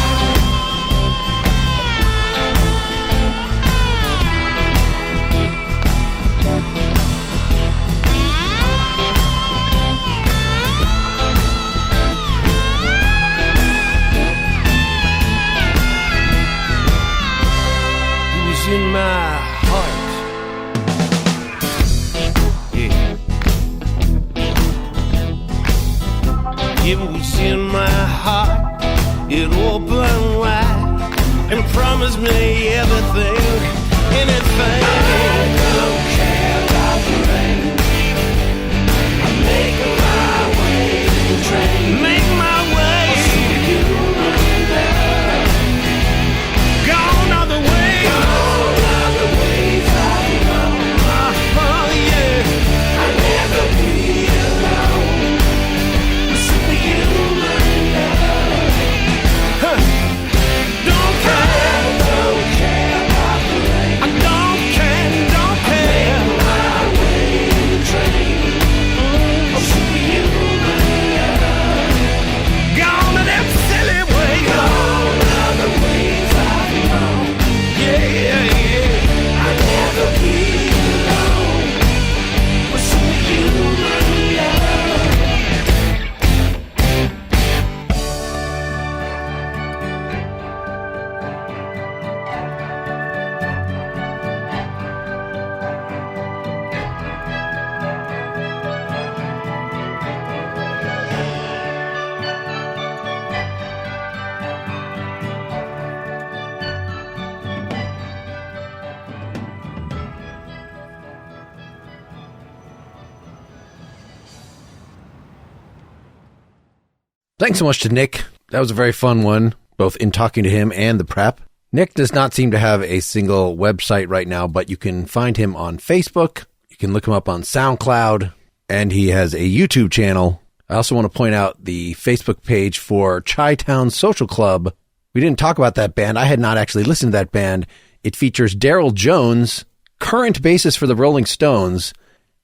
In my heart, yeah. It was in my heart. It opened wide and promised me everything, anything. I don't care about the rain. I'm making my way in the train. Make my way. Gone are the ways. Gone are the ways I've known. Oh yeah. I'll never be alone. Superhuman love. Huh. Don't care about the rain. I don't care. Thanks so much to Nick. That was a very fun one, both in talking to him and the prep. Nick does not seem to have a single website right now, but you can find him on Facebook. You can look him up on SoundCloud, and he has a YouTube channel. I also want to point out the Facebook page for Chi-Town Social Club. We didn't talk about that band. I had not actually listened to that band. It features Daryl Jones, current bassist for the Rolling Stones,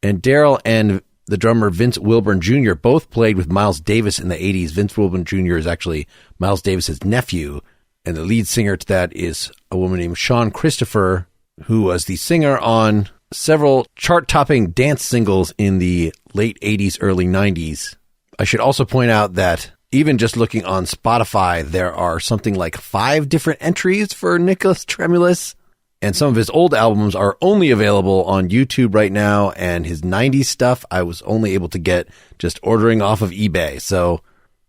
and Daryl and the drummer Vince Wilburn Jr. both played with Miles Davis in the 80s. Vince Wilburn Jr. is actually Miles Davis's nephew, and the lead singer to that is a woman named Sean Christopher, who was the singer on several chart-topping dance singles in the late 80s, early 90s. I should also point out that even just looking on Spotify, there are something like 5 different entries for Nicholas Tremulis, and some of his old albums are only available on YouTube right now, and his 90s stuff I was only able to get just ordering off of eBay. So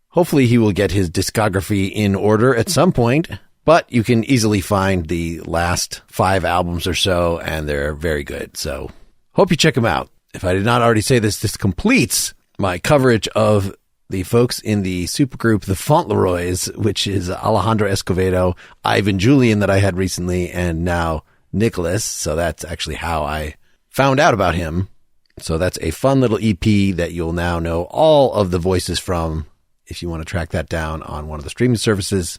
hopefully he will get his discography in order at some point, but you can easily find the last 5 albums or so, and they're very good. So hope you check them out. If I did not already say this, this completes my coverage of the folks in the supergroup, the Fauntleroys, which is Alejandro Escovedo, Ivan Julian that I had recently, and now Nicholas. So that's actually how I found out about him. So that's a fun little EP that you'll now know all of the voices from if you want to track that down on one of the streaming services.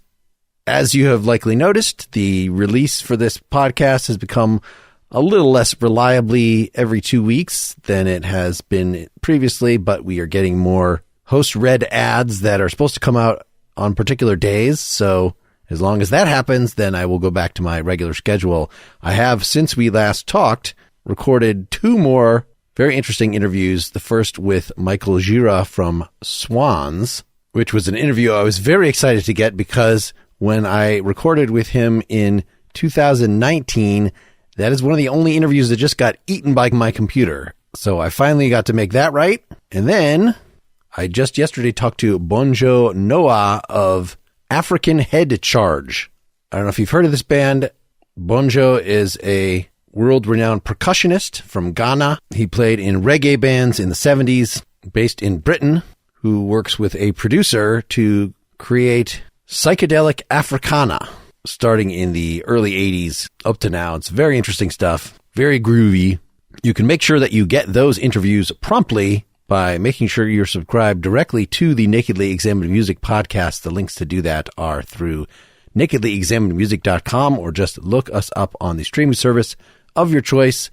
As you have likely noticed, the release for this podcast has become a little less reliably every 2 weeks than it has been previously, but we are getting more host-read ads that are supposed to come out on particular days. So as long as that happens, then I will go back to my regular schedule. I have, since we last talked, recorded 2 more very interesting interviews. The first with Michael Gira from Swans, which was an interview I was very excited to get because when I recorded with him in 2019, that is one of the only interviews that just got eaten by my computer. So I finally got to make that right. And then I just yesterday talked to Bonjo Noah of African Head Charge. I don't know if you've heard of this band. Bonjo is a world-renowned percussionist from Ghana. He played in reggae bands in the 70s, based in Britain, who works with a producer to create psychedelic Africana, starting in the early 80s up to now. It's very interesting stuff, very groovy. You can make sure that you get those interviews promptly by making sure you're subscribed directly to the Nakedly Examined Music podcast. The links to do that are through nakedlyexaminedmusic.com, or just look us up on the streaming service of your choice.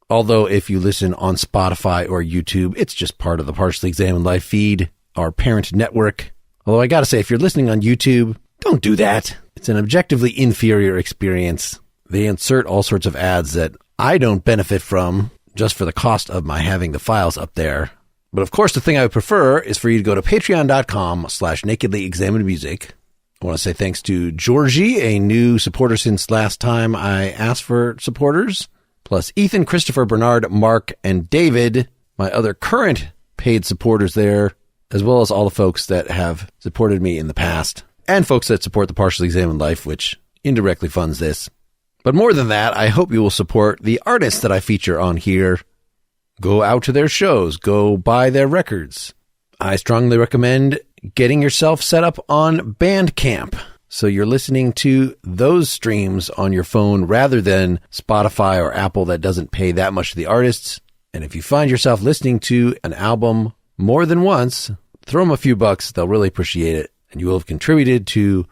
Although if you listen on Spotify or YouTube, it's just part of the Partially Examined Live feed, our parent network. Although I gotta say, if you're listening on YouTube, don't do that. It's an objectively inferior experience. They insert all sorts of ads that I don't benefit from just for the cost of my having the files up there. But of course, the thing I would prefer is for you to go to patreon.com/nakedlyexaminedmusic. I want to say thanks to Georgie, a new supporter since last time I asked for supporters, plus Ethan, Christopher, Bernard, Mark, and David, my other current paid supporters there, as well as all the folks that have supported me in the past, and folks that support the Partially Examined Life, which indirectly funds this. But more than that, I hope you will support the artists that I feature on here. Go out to their shows. Go buy their records. I strongly recommend getting yourself set up on Bandcamp, so you're listening to those streams on your phone rather than Spotify or Apple that doesn't pay that much to the artists. And if you find yourself listening to an album more than once, throw them a few bucks. They'll really appreciate it, and you will have contributed to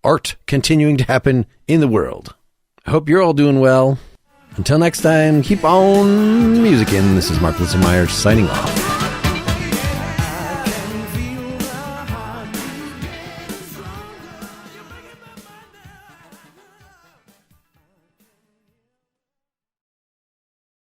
art continuing to happen in the world. I hope you're all doing well. Until next time, keep on musicking. This is Mark Linsenmeyer signing off.